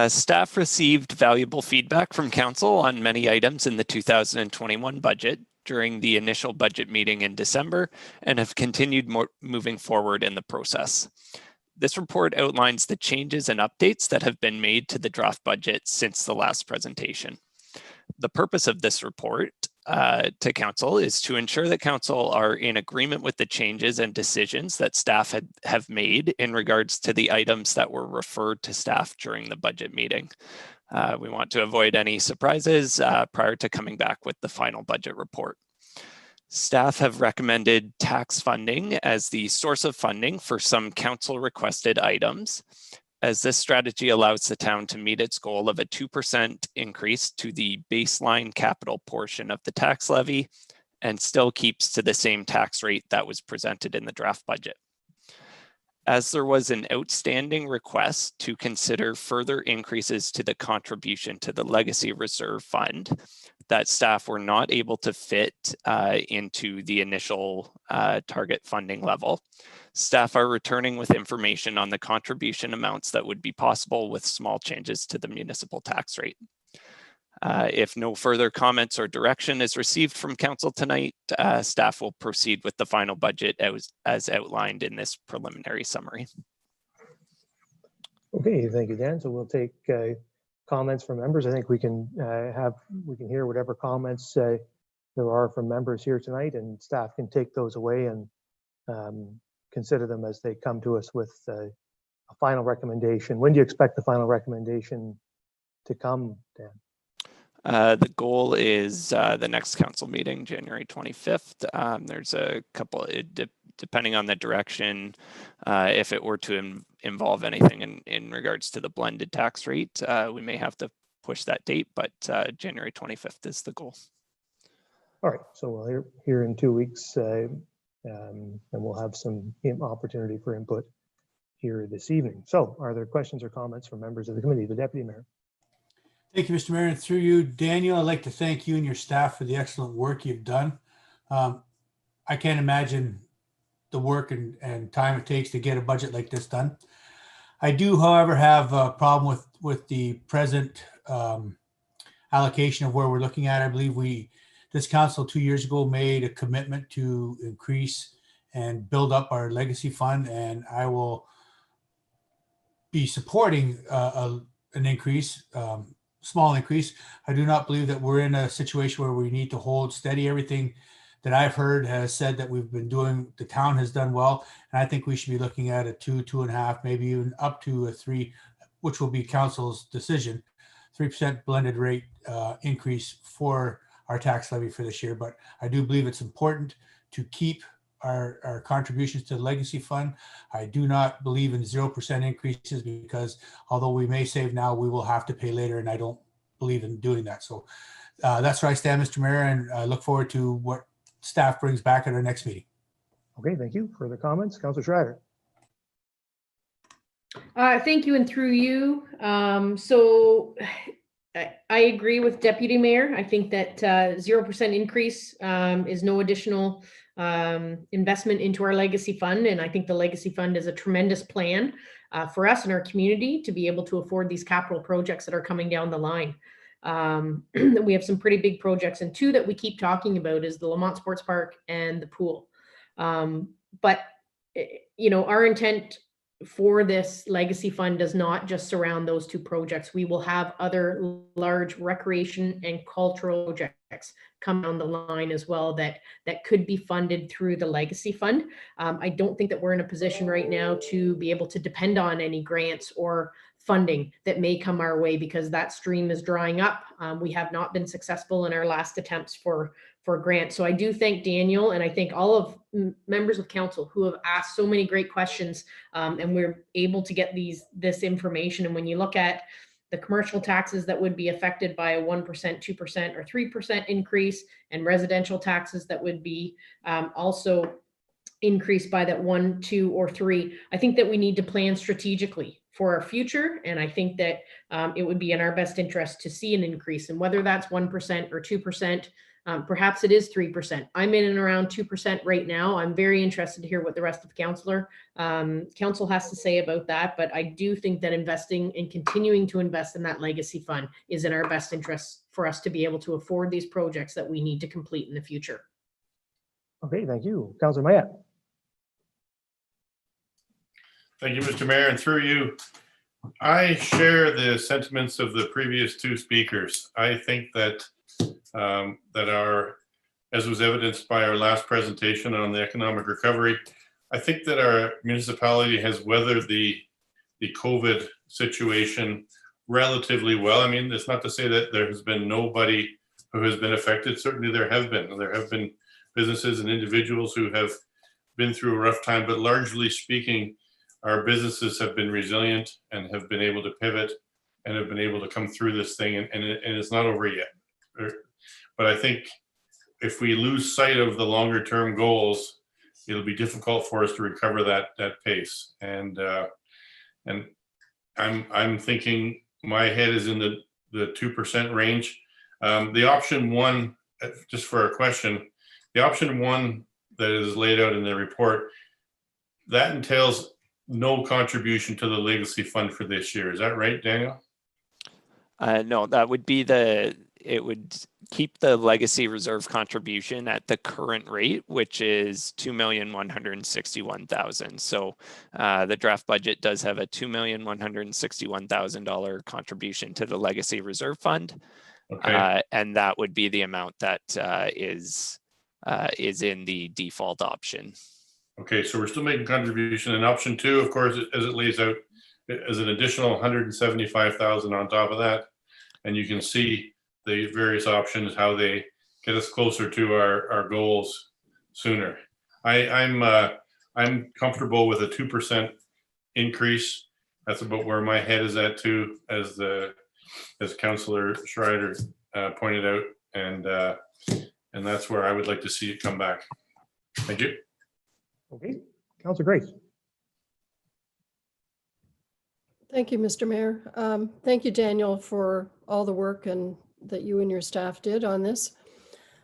Speaker 10: Staff received valuable feedback from council on many items in the 2021 budget during the initial budget meeting in December and have continued moving forward in the process. This report outlines the changes and updates that have been made to the draft budget since the last presentation. The purpose of this report to council is to ensure that council are in agreement with the changes and decisions that staff have made in regards to the items that were referred to staff during the budget meeting. We want to avoid any surprises prior to coming back with the final budget report. Staff have recommended tax funding as the source of funding for some council requested items, as this strategy allows the town to meet its goal of a 2% increase to the baseline capital portion of the tax levy and still keeps to the same tax rate that was presented in the draft budget. As there was an outstanding request to consider further increases to the contribution to the Legacy Reserve Fund that staff were not able to fit into the initial target funding level, staff are returning with information on the contribution amounts that would be possible with small changes to the municipal tax rate. If no further comments or direction is received from council tonight, staff will proceed with the final budget as outlined in this preliminary summary.
Speaker 1: Okay, thank you, Dan. So we'll take comments from members. I think we can hear whatever comments there are from members here tonight, and staff can take those away and consider them as they come to us with a final recommendation. When do you expect the final recommendation to come, Dan?
Speaker 10: The goal is the next council meeting, January 25th. There's a couple, depending on the direction, if it were to involve anything in regards to the blended tax rate, we may have to push that date, but January 25th is the goal.
Speaker 1: All right, so we'll hear in 2 weeks, and we'll have some opportunity for input here this evening. So are there questions or comments from members of the committee? The Deputy Mayor.
Speaker 11: Thank you, Mr. Mayor. And through you, Daniel, I'd like to thank you and your staff for the excellent work you've done. I can't imagine the work and time it takes to get a budget like this done. I do, however, have a problem with the present allocation of where we're looking at. I believe this council 2 years ago made a commitment to increase and build up our legacy fund, and I will be supporting an increase, small increase. I do not believe that we're in a situation where we need to hold steady. Everything that I've heard has said that we've been doing, the town has done well, and I think we should be looking at a 2, 2.5, maybe even up to a 3, which will be council's decision, 3% blended rate increase for our tax levy for this year. But I do believe it's important to keep our contributions to the legacy fund. I do not believe in 0% increases, because although we may save now, we will have to pay later, and I don't believe in doing that. So that's where I stand, Mr. Mayor, and I look forward to what staff brings back at our next meeting.
Speaker 1: Okay, thank you. Further comments? Councilor Schreider.
Speaker 9: Thank you, and through you. So I agree with Deputy Mayor. I think that 0% increase is no additional investment into our legacy fund. And I think the legacy fund is a tremendous plan for us and our community to be able to afford these capital projects that are coming down the line. We have some pretty big projects, and two that we keep talking about is the Lamont Sports Park and the pool. But you know, our intent for this legacy fund does not just surround those two projects. We will have other large recreation and cultural projects come down the line as well that could be funded through the legacy fund. I don't think that we're in a position right now to be able to depend on any grants or funding that may come our way, because that stream is drying up. We have not been successful in our last attempts for grants. So I do thank Daniel, and I thank all of members of council who have asked so many great questions, and we're able to get this information. And when you look at the commercial taxes that would be affected by a 1%, 2%, or 3% increase, and residential taxes that would be also increased by that 1, 2, or 3, I think that we need to plan strategically for our future. And I think that it would be in our best interest to see an increase, and whether that's 1% or 2%, perhaps it is 3%. I'm in and around 2% right now. I'm very interested to hear what the rest of council has to say about that. But I do think that investing and continuing to invest in that legacy fund is in our best interest for us to be able to afford these projects that we need to complete in the future.
Speaker 1: Okay, thank you. Councilor Mayette.
Speaker 8: Thank you, Mr. Mayor, and through you, I share the sentiments of the previous two speakers. I think that as was evidenced by our last presentation on the economic recovery, I think that our municipality has weathered the COVID situation relatively well. I mean, it's not to say that there has been nobody who has been affected. Certainly there have been businesses and individuals who have been through a rough time, but largely speaking, our businesses have been resilient and have been able to pivot and have been able to come through this thing, and it's not over yet. But I think if we lose sight of the longer term goals, it'll be difficult for us to recover that pace. And I'm thinking my head is in the 2% range. The option one, just for a question, the option one that is laid out in the report, that entails no contribution to the legacy fund for this year. Is that right, Daniel?
Speaker 10: No, that would be it would keep the legacy reserve contribution at the current rate, which is $2,161,000. So the draft budget does have a $2,161,000 contribution to the legacy reserve fund.
Speaker 8: Okay.
Speaker 10: And that would be the amount that is in the default option.
Speaker 8: Okay, so we're still making contribution. And option two, of course, as it lays out, is an additional 175,000 on top of that. And you can see the various options, how they get us closer to our goals sooner. I'm comfortable with a 2% increase. That's about where my head is at too, as Councillor Schreider pointed out, and that's where I would like to see it come back. Thank you.
Speaker 1: Okay, Councilor Grace.
Speaker 4: Thank you, Mr. Mayor. Thank you, Daniel, for all the work and that you and your staff did on this.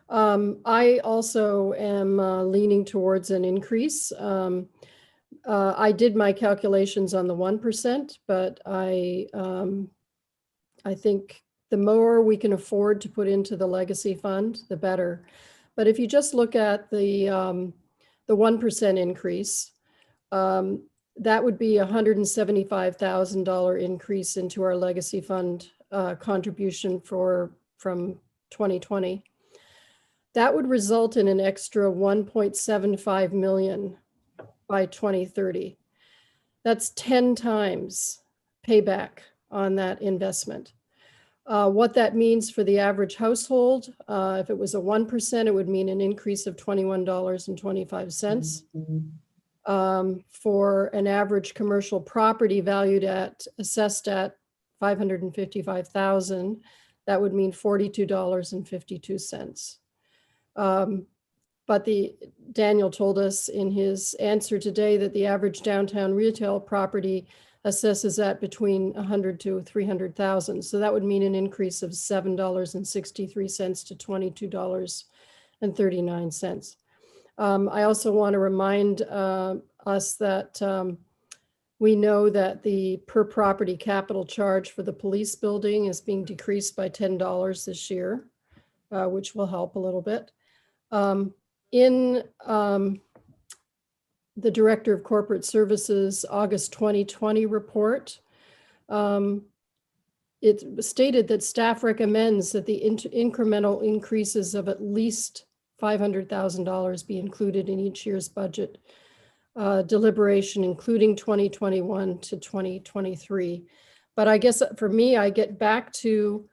Speaker 4: I also am leaning towards an increase. I did my calculations on the 1%, but I think the more we can afford to put into the legacy fund, the better. But if you just look at the 1% increase, that would be $175,000 increase into our legacy fund contribution from 2020. That would result in an extra 1.75 million by 2030. That's 10 times payback on that investment. What that means for the average household, if it was a 1%, it would mean an increase of $21.25. For an average commercial property assessed at $555,000, that would mean $42.52. But Daniel told us in his answer today that the average downtown retail property assesses at between 100 to 300,000. So that would mean an increase of $7.63 to $22.39. I also want to remind us that we know that the per property capital charge for the police building is being decreased by $10 this year, which will help a little bit. In the Director of Corporate Services August 2020 report, it stated that staff recommends that the incremental increases of at least $500,000 be included in each year's budget deliberation, including 2021 to 2023. But I guess for me, I get back to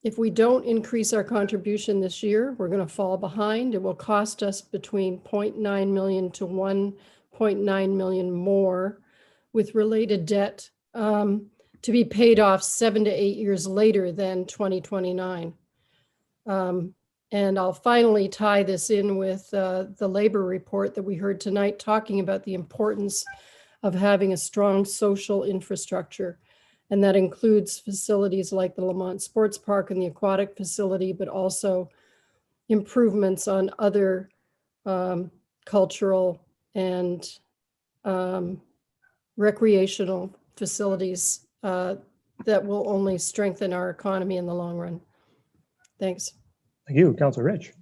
Speaker 4: if we don't increase our contribution this year, we're going to fall behind. It will cost us between 0.9 million to 1.9 million more with related debt to be paid off 7 to 8 years later than 2029. And I'll finally tie this in with the labor report that we heard tonight, talking about the importance of having a strong social infrastructure. And that includes facilities like the Lamont Sports Park and the aquatic facility, but also improvements on other cultural and recreational facilities that will only strengthen our economy in the long run. Thanks.
Speaker 1: Thank you, Councilor Rich.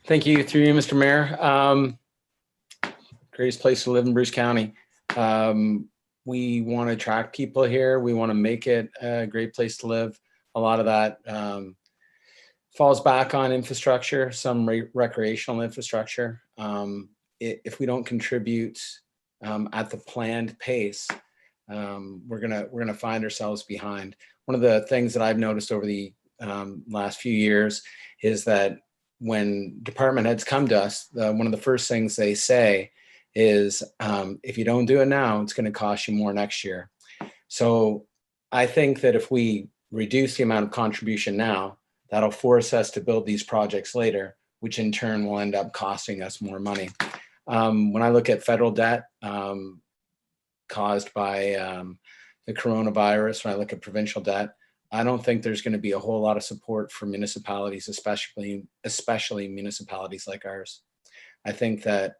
Speaker 12: Thank you, through you, Mr. Mayor. Greatest place to live in Bruce County. We want to attract people here. We want to make it a great place to live. A lot of that falls back on infrastructure, some recreational infrastructure. If we don't contribute at the planned pace, we're gonna find ourselves behind. One of the things that I've noticed over the last few years is that when department heads come to us, one of the first things they say is, if you don't do it now, it's going to cost you more next year. So I think that if we reduce the amount of contribution now, that'll force us to build these projects later, which in turn will end up costing us more money. When I look at federal debt caused by the coronavirus, when I look at provincial debt, I don't think there's going to be a whole lot of support for municipalities, especially municipalities like ours. I think that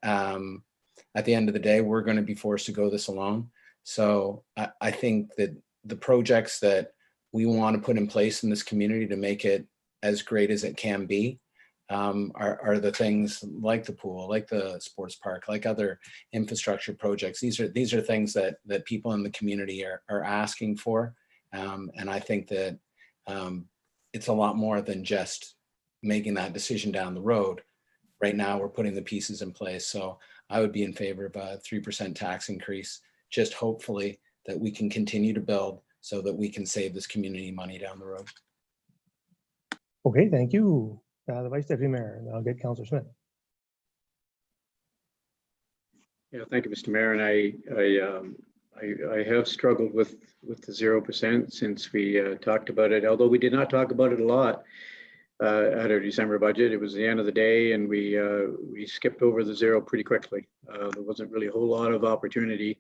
Speaker 12: at the end of the day, we're going to be forced to go this alone. So I think that the projects that we want to put in place in this community to make it as great as it can be are the things like the pool, like the sports park, like other infrastructure projects. These are things that people in the community are asking for. And I think that it's a lot more than just making that decision down the road. Right now, we're putting the pieces in place. So I would be in favor of a 3% tax increase, just hopefully that we can continue to build so that we can save this community money down the road.
Speaker 1: Okay, thank you, the Vice Deputy Mayor, and I'll get Councilor Smith.
Speaker 3: Yeah, thank you, Mr. Mayor. And I have struggled with the 0% since we talked about it, although we did not talk about it a lot. at our December budget. It was the end of the day, and we skipped over the zero pretty quickly. There wasn't really a whole lot of opportunity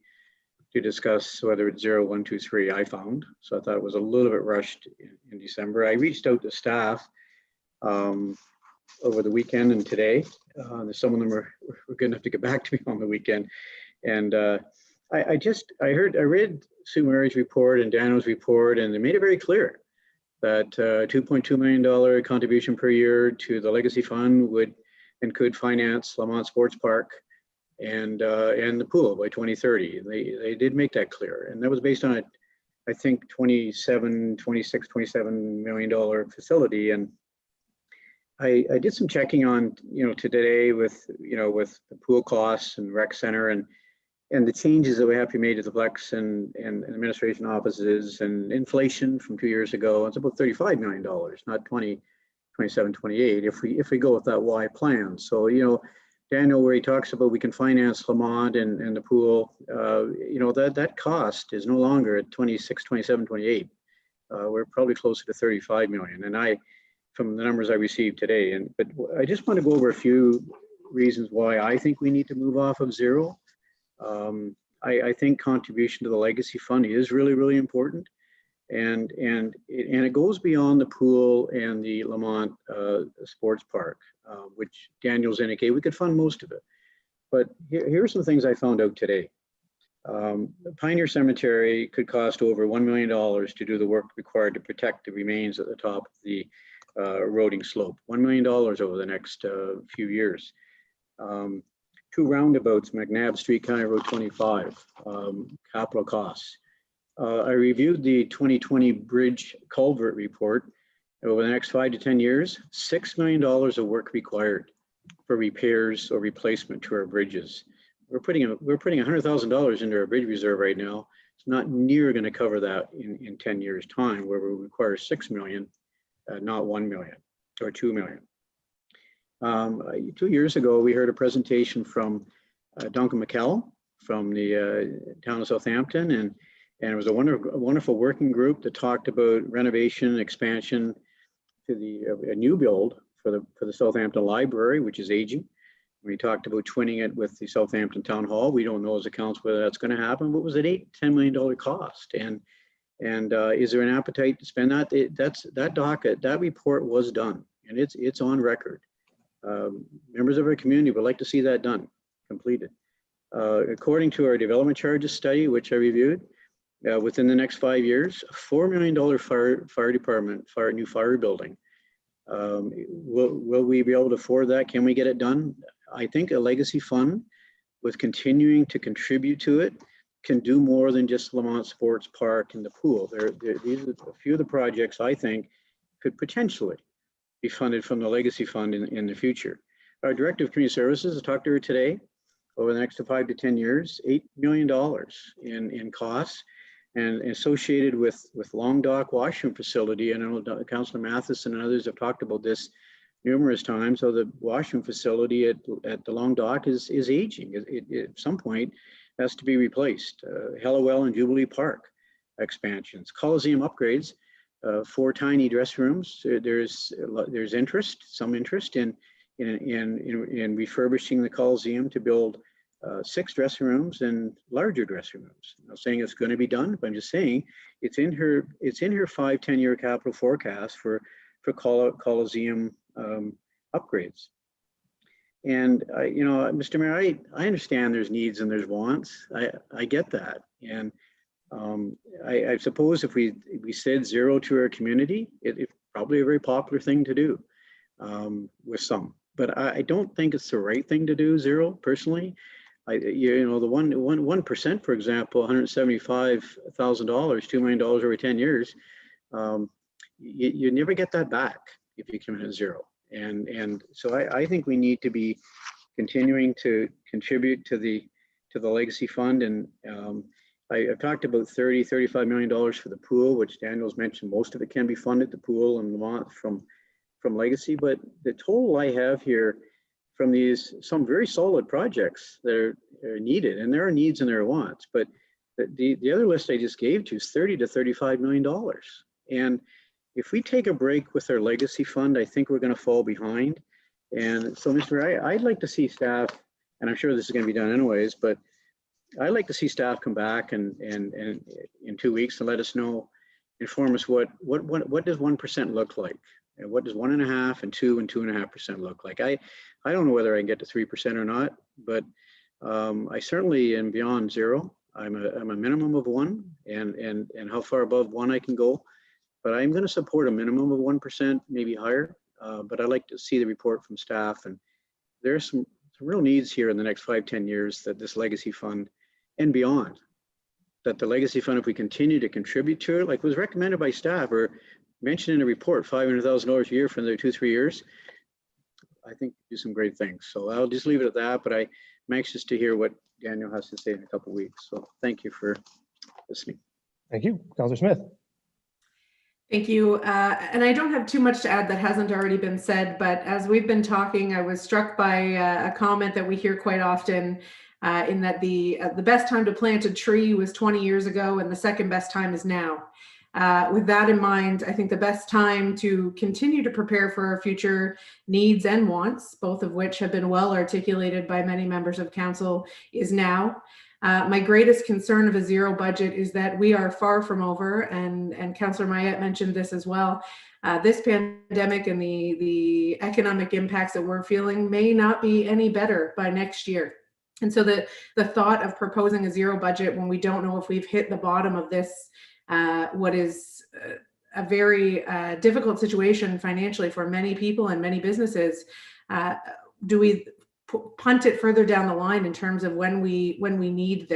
Speaker 3: to discuss whether it's 0, 1, 2, 3, I found. So I thought it was a little bit rushed in December. I reached out to staff over the weekend and today. Some of them were good enough to get back to me on the weekend. And I read Sue Mary's report and Daniel's report, and they made it very clear that $2.2 million contribution per year to the legacy fund would and could finance Lamont Sports Park and the pool by 2030. They did make that clear, and that was based on I think $27 million facility. And I did some checking on today with the pool costs and rec center and the changes that we have to be made to the flex and administration offices and inflation from 2 years ago. It's about $35 million, not 27, 28 if we go with that Y plan. So Daniel, where he talks about we can finance Lamont and the pool, that cost is no longer at 26, 27, 28. We're probably closer to 35 million. And from the numbers I received today, but I just want to go over a few reasons why I think we need to move off of zero. I think contribution to the legacy fund is really, really important. And it goes beyond the pool and the Lamont Sports Park, which Daniel's indicated we could fund most of it. But here's some things I found out today. Pioneer Cemetery could cost over $1 million to do the work required to protect the remains at the top of the eroding slope. $1 million over the next few years. 2 roundabouts, McNabb Street, County Road 25, capital costs. I reviewed the 2020 bridge culvert report. Over the next 5 to 10 years, $6 million of work required for repairs or replacement to our bridges. We're putting $100,000 into our bridge reserve right now. It's not near going to cover that in 10 years' time, where we require $6 million, not $1 million or $2 million. 2 years ago, we heard a presentation from Duncan McKell from the town of Southampton, and it was a wonderful working group that talked about renovation, expansion to a new build for the Southampton Library, which is aging. We talked about twinning it with the Southampton Town Hall. We don't know as a council whether that's going to happen, but it was an $8-10 million cost. And is there an appetite to spend that? That report was done, and it's on record. Members of our community would like to see that done, completed. According to our development charges study, which I reviewed, within the next 5 years, a $4 million fire department, new fire building. Will we be able to afford that? Can we get it done? I think a legacy fund with continuing to contribute to it can do more than just Lamont Sports Park and the pool. These are a few of the projects I think could potentially be funded from the legacy fund in the future. Our Director of Community Services, I talked to her today, over the next 5 to 10 years, $8 million in costs, and associated with Long Dock washroom facility. And I know Councillor Matheson and others have talked about this numerous times. So the washroom facility at the Long Dock is aging. It at some point has to be replaced. Hellawell and Jubilee Park expansions, Coliseum upgrades, 4 tiny dress rooms. There's some interest in refurbishing the Coliseum to build 6 dressing rooms and larger dressing rooms. I'm not saying it's going to be done, but I'm just saying it's in her 5-10 year capital forecast for Coliseum upgrades. And Mr. Mayor, I understand there's needs and there's wants. I get that, and I suppose if we said zero to our community, it's probably a very popular thing to do with some. But I don't think it's the right thing to do, zero, personally. The 1%, for example, $175,000, $2 million over 10 years, you never get that back if you come in at zero. And so I think we need to be continuing to contribute to the legacy fund. And I've talked about $35 million for the pool, which Daniel's mentioned. Most of it can be funded, the pool and Lamont from legacy. But the total I have here from some very solid projects that are needed, and there are needs and there are wants, but the other list I just gave to is $30 to $35 million. And if we take a break with our legacy fund, I think we're going to fall behind. And so, Mr. Mayor, I'd like to see staff, and I'm sure this is going to be done anyways, but I'd like to see staff come back and in 2 weeks and let us know, inform us what does 1% look like, and what does 1.5% and 2% and 2.5% look like. I don't know whether I can get to 3% or not, but I certainly am beyond zero. I'm a minimum of 1, and how far above 1 I can go, but I'm going to support a minimum of 1%, maybe higher. But I'd like to see the report from staff, and there's some real needs here in the next 5-10 years that this legacy fund and beyond, that the legacy fund, if we continue to contribute to it, like was recommended by staff or mentioned in the report, $500,000 a year for another 2-3 years, I think do some great things. So I'll just leave it at that, but I'm anxious to hear what Daniel has to say in a couple of weeks. So thank you for listening.
Speaker 1: Thank you. Councillor Smith.
Speaker 5: Thank you. And I don't have too much to add that hasn't already been said, but as we've been talking, I was struck by a comment that we hear quite often in that the best time to plant a tree was 20 years ago and the second best time is now. With that in mind, I think the best time to continue to prepare for our future needs and wants, both of which have been well articulated by many members of council, is now. My greatest concern of a zero budget is that we are far from over, and Councillor Mayette mentioned this as well. This pandemic and the economic impacts that we're feeling may not be any better by next year. And so the thought of proposing a zero budget when we don't know if we've hit the bottom of this, what is a very difficult situation financially for many people and many businesses, do we punt it further down the line in terms of when we need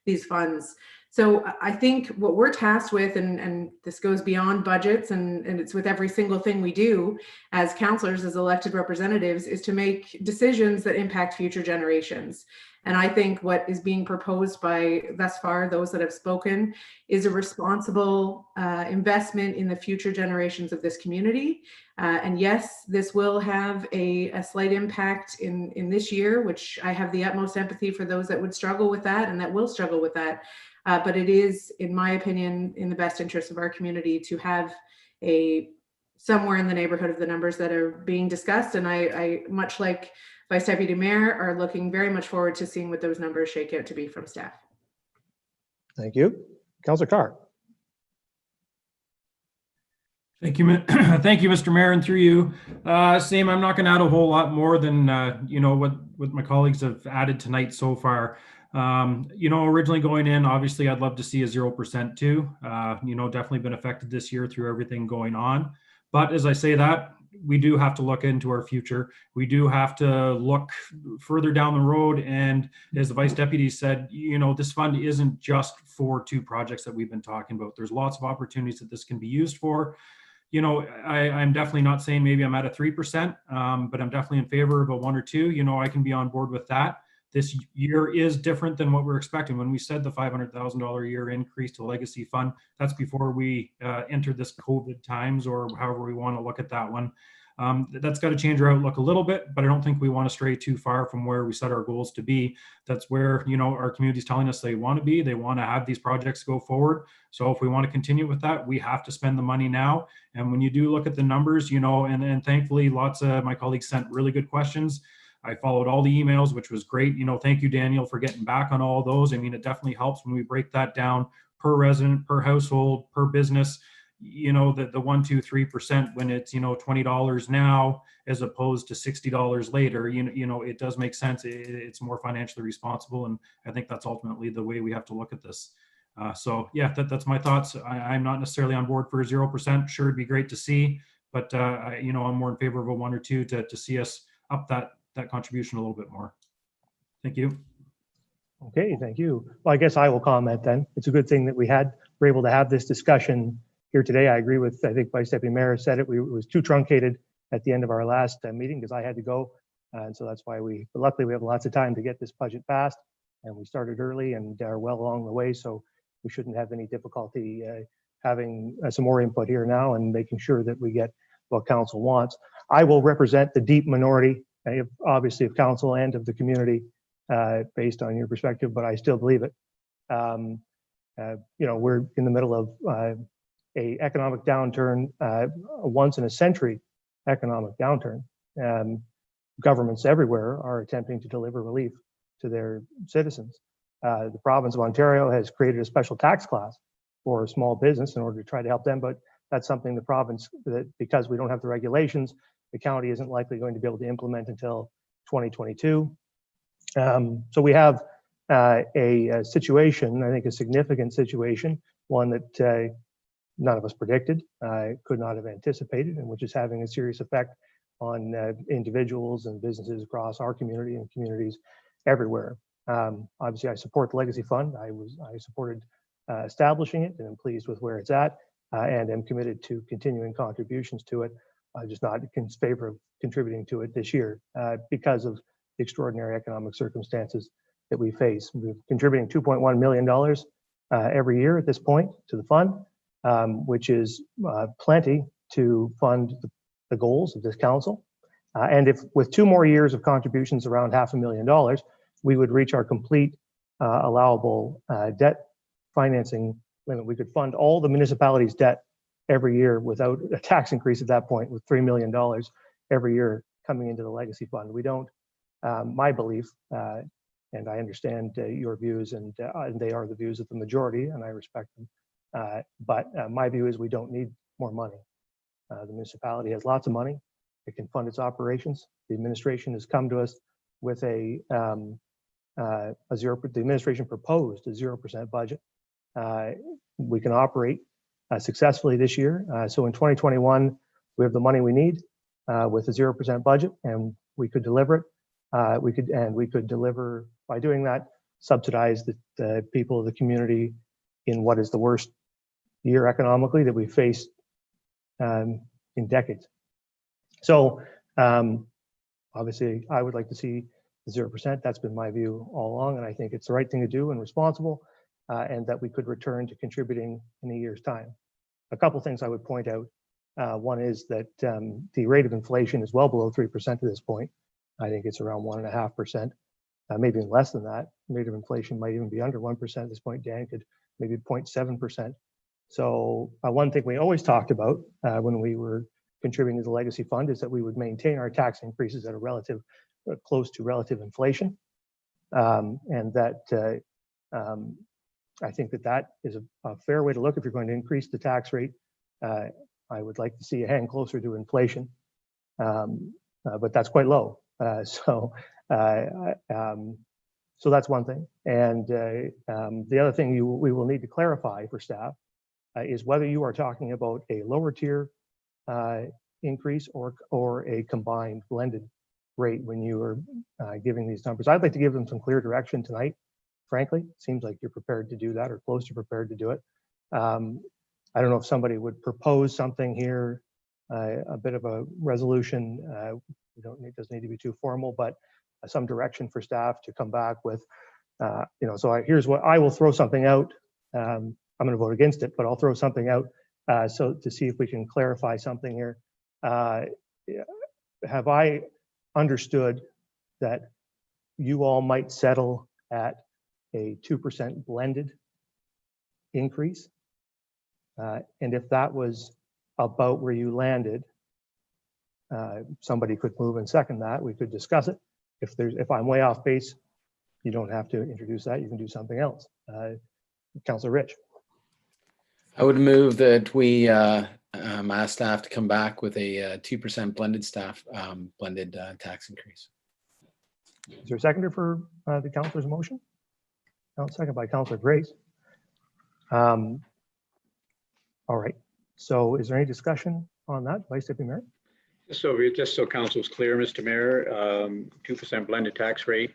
Speaker 5: these funds? So I think what we're tasked with, and this goes beyond budgets, and it's with every single thing we do as councillors, as elected representatives, is to make decisions that impact future generations. And I think what is being proposed by thus far, those that have spoken, is a responsible investment in the future generations of this community. And yes, this will have a slight impact in this year, which I have the utmost empathy for those that would struggle with that and that will struggle with that. But it is, in my opinion, in the best interest of our community to have somewhere in the neighborhood of the numbers that are being discussed. And I much like Vice Deputy Mayor, are looking very much forward to seeing what those numbers shake out to be from staff.
Speaker 1: Thank you. Councillor Carr.
Speaker 13: Thank you, thank you, Mr. Mayor, and through you. Same, I'm not going to add a whole lot more than what my colleagues have added tonight so far. Originally going in, obviously, I'd love to see a 0% too. Definitely been affected this year through everything going on. But as I say that, we do have to look into our future. We do have to look further down the road. And as the Vice Deputy said, this fund isn't just for 2 projects that we've been talking about. There's lots of opportunities that this can be used for. I'm definitely not saying maybe I'm at a 3%, but I'm definitely in favor of a 1 or 2. I can be on board with that. This year is different than what we're expecting. When we said the $500,000 a year increase to legacy fund, that's before we entered this COVID times, or however we want to look at that one. That's got to change our outlook a little bit, but I don't think we want to stray too far from where we set our goals to be. That's where, our community is telling us they want to be. They want to have these projects go forward. So if we want to continue with that, we have to spend the money now. And when you do look at the numbers, and thankfully lots of my colleagues sent really good questions. I followed all the emails, which was great. Thank you, Daniel, for getting back on all those. I mean, it definitely helps when we break that down per resident, per household, per business. The 1%, 2%, 3% when it's $20 now as opposed to $60 later. It does make sense. It's more financially responsible, and I think that's ultimately the way we have to look at this. So yeah, that's my thoughts. I'm not necessarily on board for 0%. Sure, it'd be great to see, but I'm more in favor of a 1 or 2 to see us up that contribution a little bit more. Thank you.
Speaker 1: Okay, thank you. Well, I guess I will comment then. It's a good thing that we're able to have this discussion here today. I agree with, I think Vice Deputy Mayor said it, it was too truncated at the end of our last meeting because I had to go. And so that's why but luckily we have lots of time to get this budget passed, and we started early and are well along the way. So we shouldn't have any difficulty having some more input here now and making sure that we get what council wants. I will represent the deep minority, obviously of council and of the community, based on your perspective, but I still believe it. We're in the middle of a economic downturn, a once in a century economic downturn. Governments everywhere are attempting to deliver relief to their citizens. The province of Ontario has created a special tax class for small business in order to try to help them, but that's something the province, that because we don't have the regulations, the county isn't likely going to be able to implement until 2022. So we have a situation, I think a significant situation, one that none of us predicted, could not have anticipated, and which is having a serious effect on individuals and businesses across our community and communities everywhere. Obviously, I support the Legacy Fund. I supported establishing it, and I'm pleased with where it's at, and am committed to continuing contributions to it. Just not in favor of contributing to it this year because of the extraordinary economic circumstances that we face. We're contributing $2.1 million every year at this point to the fund, which is plenty to fund the goals of this council. And if with 2 more years of contributions around $500,000, we would reach our complete allowable debt financing limit. We could fund all the municipalities' debt every year without a tax increase at that point, with $3 million every year coming into the Legacy Fund. We don't, my belief, and I understand your views, and they are the views of the majority, and I respect them. But my view is we don't need more money. The municipality has lots of money. It can fund its operations. The administration has come to us with the administration proposed a 0% budget. We can operate successfully this year. So in 2021, we have the money we need with a 0% budget, and we could deliver it. We could deliver, by doing that, subsidize the people of the community in what is the worst year economically that we've faced in decades. So obviously, I would like to see the 0%. That's been my view all along, and I think it's the right thing to do and responsible, and that we could return to contributing in a year's time. A couple things I would point out. One is that the rate of inflation is well below 3% at this point. I think it's around 1.5%, maybe even less than that. Rate of inflation might even be under 1% at this point. Dan could maybe 0.7%. So one thing we always talked about when we were contributing to the Legacy Fund is that we would maintain our tax increases at a relative, close to relative inflation, and that I think that is a fair way to look if you're going to increase the tax rate. I would like to see a hang closer to inflation, but that's quite low. So that's one thing. And the other thing we will need to clarify for staff is whether you are talking about a lower tier increase or a combined blended rate when you are giving these numbers. I'd like to give them some clear direction tonight. Frankly, it seems like you're prepared to do that or close to prepared to do it. I don't know if somebody would propose something here, a bit of a resolution. It doesn't need to be too formal, but some direction for staff to come back with. So here's what I will throw something out. I'm going to vote against it, but I'll throw something out so to see if we can clarify something here. Have I understood that you all might settle at a 2% blended increase? And if that was about where you landed, somebody could move and second that. We could discuss it. If I'm way off base, you don't have to introduce that. You can do something else. Councillor Rich.
Speaker 12: I would move that we ask staff to come back with a 2% blended tax increase.
Speaker 1: Is there a seconder for the councillor's motion? Second by Councillor Grace. All right. So is there any discussion on that, Vice Deputy Mayor?
Speaker 3: Just so council's clear, Mr. Mayor, 2% blended tax rate.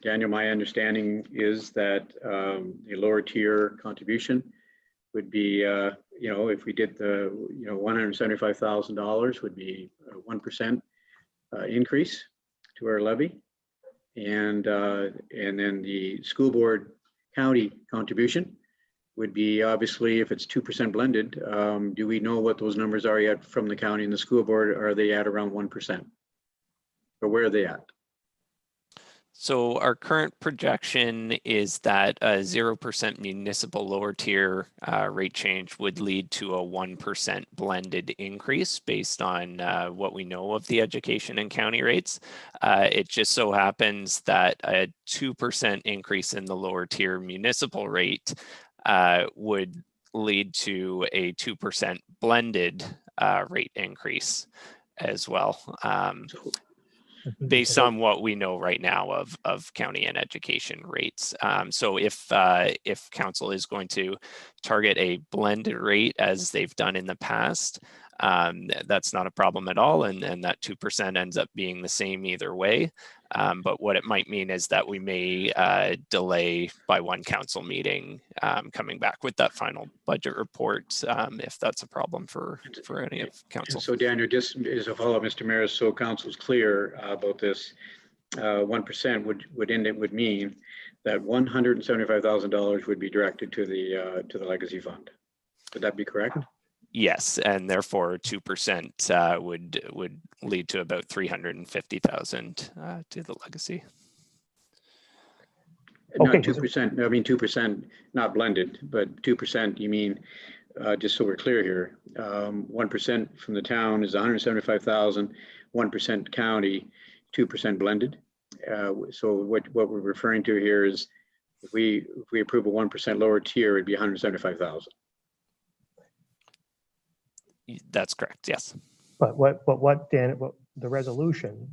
Speaker 3: Daniel, my understanding is that the lower tier contribution would be, if we did the, $175,000 would be a 1% increase to our levy. And then the school board county contribution would be, obviously, if it's 2% blended, do we know what those numbers are yet from the county and the school board? Are they at around 1%? Or where are they at?
Speaker 10: So our current projection is that a 0% municipal lower tier rate change would lead to a 1% blended increase based on what we know of the education and county rates. It just so happens that a 2% increase in the lower tier municipal rate would lead to a 2% blended rate increase as well. Based on what we know right now of county and education rates. So if council is going to target a blended rate as they've done in the past, that's not a problem at all. And that 2% ends up being the same either way. But what it might mean is that we may delay by one council meeting coming back with that final budget report if that's a problem for any of council.
Speaker 3: So Daniel, just as a follow-up, Mr. Mayor, so council's clear about this, 1% would mean that $175,000 would be directed to the legacy fund. Would that be correct?
Speaker 10: Yes, and therefore 2% would lead to about 350,000 to the legacy.
Speaker 3: Not
Speaker 1: Okay.
Speaker 3: 2%. I mean 2%, not blended, but 2%. You mean just so we're clear here, 1% from the town is 175,000, 1% county, 2% blended. So what we're referring to here is if we approve a 1% lower tier, it'd be 175,000.
Speaker 10: That's correct. Yes.
Speaker 1: But Dan, the resolution,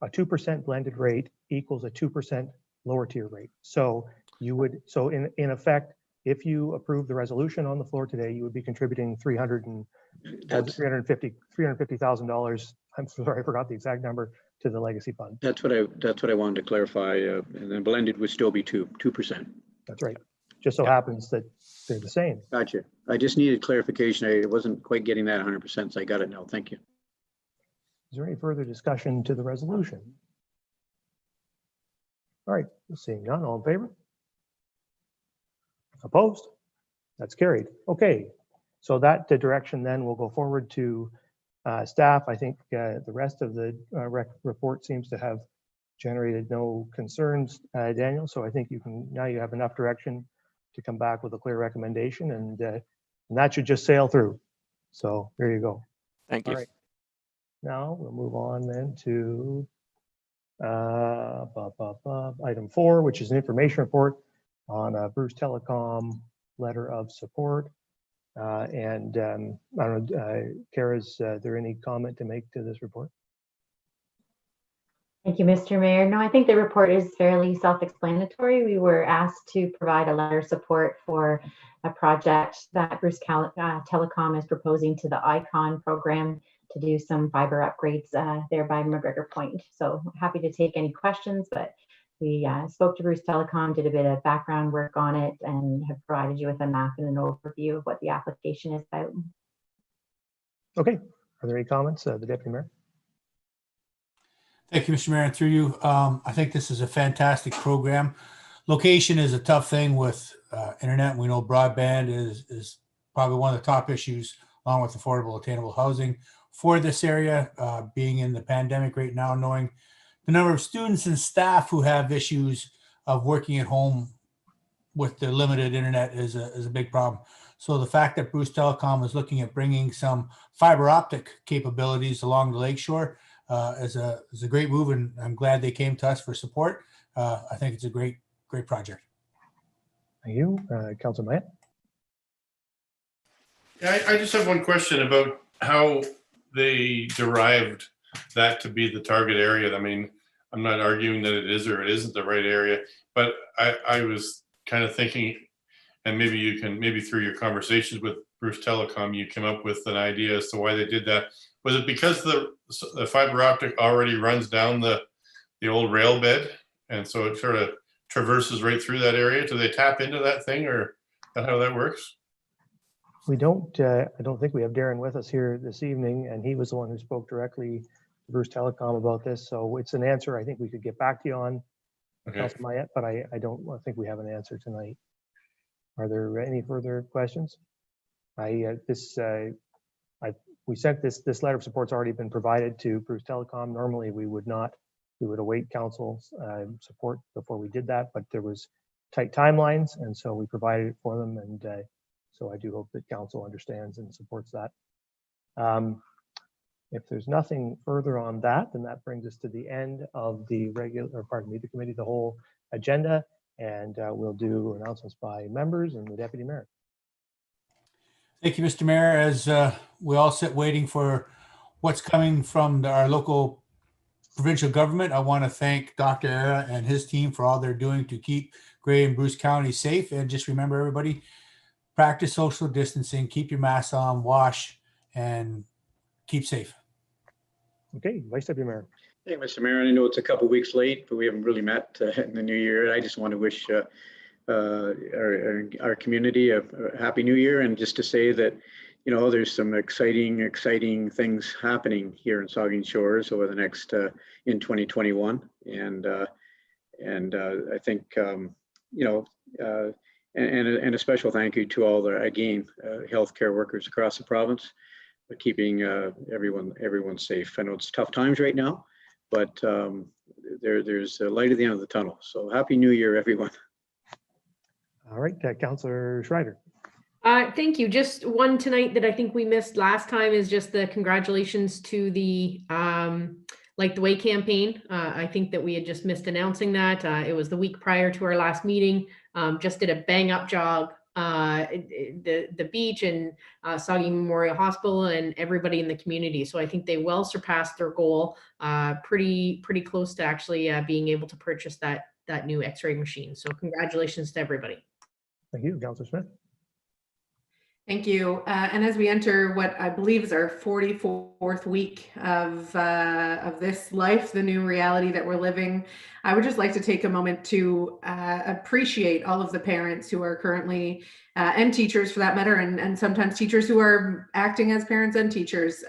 Speaker 1: a 2% blended rate equals a 2% lower tier rate. So in effect, if you approve the resolution on the floor today, you would be contributing $350,000. I'm sorry, I forgot the exact number, to the legacy fund.
Speaker 3: That's what I wanted to clarify. And then blended would still be 2%.
Speaker 1: That's right. Just so happens that they're the same.
Speaker 3: Gotcha. I just needed clarification. I wasn't quite getting that 100%, so I got it now. Thank you.
Speaker 1: Is there any further discussion to the resolution? All right, seeing none, all in favor? Opposed? That's carried. Okay, so that direction then will go forward to staff. I think the rest of the report seems to have generated no concerns, Daniel. So I think now you have enough direction to come back with a clear recommendation, and that should just sail through. So there you go.
Speaker 10: Thank you.
Speaker 1: All right. Now we'll move on then to item 4, which is an information report on Bruce Telecom letter of support. I don't know, Kara, is there any comment to make to this report?
Speaker 14: Thank you, Mr. Mayor. No, I think the report is fairly self-explanatory. We were asked to provide a letter of support for a project that Bruce Telecom is proposing to the ICON program to do some fiber upgrades there by McGregor Point. So happy to take any questions, but we spoke to Bruce Telecom, did a bit of background work on it, and have provided you with a map and an overview of what the application is about.
Speaker 1: Okay, are there any comments, the Deputy Mayor?
Speaker 11: Thank you, Mr. Mayor, and through you. I think this is a fantastic program. Location is a tough thing with internet. We know broadband is probably one of the top issues, along with affordable, attainable housing for this area. Being in the pandemic right now, knowing the number of students and staff who have issues of working at home with the limited internet is a big problem. So the fact that Bruce Telecom is looking at bringing some fiber optic capabilities along the lakeshore is a great move, and I'm glad they came to us for support. I think it's a great project.
Speaker 1: Thank you, Councilor Matt.
Speaker 8: Yeah, I just have one question about how they derived that to be the target area. I mean, I'm not arguing that it is or it isn't the right area, but I was kind of thinking, and maybe through your conversations with Bruce Telecom, you came up with an idea as to why they did that. Was it because the fiber optic already runs down the old rail bed, and so it sort of traverses right through that area? Do they tap into that thing, or is that how that works?
Speaker 1: We don't, I don't think we have Darren with us here this evening, and he was the one who spoke directly to Bruce Telecom about this. So it's an answer I think we could get back to you on,
Speaker 8: Okay.
Speaker 1: Councilor Mayette, but I don't think we have an answer tonight. Are there any further questions? We sent this letter of support's already been provided to Bruce Telecom. Normally we would not we would await council's support before we did that, but there was tight timelines, and so we provided it for them. And so I do hope that council understands and supports that. If there's nothing further on that, then that brings us to the end of the the committee, the whole agenda, and we'll do announcements by members and the deputy mayor.
Speaker 11: Thank you, Mr. Mayor. As we all sit waiting for what's coming from our local provincial government, I want to thank Dr. Era and his team for all they're doing to keep Grey and Bruce County safe. And just remember, everybody, practice social distancing, keep your mask on, wash, and keep safe.
Speaker 1: Okay, Vice Deputy Mayor.
Speaker 3: Hey, Mr. Mayor, I know it's a couple weeks late, but we haven't really met in the new year. I just want to wish our community a happy new year, and just to say that, you know, there's some exciting things happening here in Saugeen Shores over the next in 2021, and I think you know, and a special thank you to all the healthcare workers across the province for keeping everyone safe. I know it's tough times right now, but there's a light at the end of the tunnel. So happy New Year, everyone.
Speaker 1: All right, Councillor Schreider.
Speaker 9: Thank you. Just one tonight that I think we missed last time is just the congratulations to the Like the Way campaign. I think that we had just missed announcing that. It was the week prior to our last meeting. Just did a bang up job. The beach and Saugeen Memorial Hospital and everybody in the community. So I think they well surpassed their goal. Pretty close to actually being able to purchase that new X-ray machine. So congratulations to everybody.
Speaker 1: Thank you, Councillor Smith.
Speaker 5: Thank you. And as we enter what I believe is our 44th week of this life, the new reality that we're living, I would just like to take a moment to appreciate all of the parents who are currently, and teachers for that matter, and sometimes teachers who are acting as parents and teachers.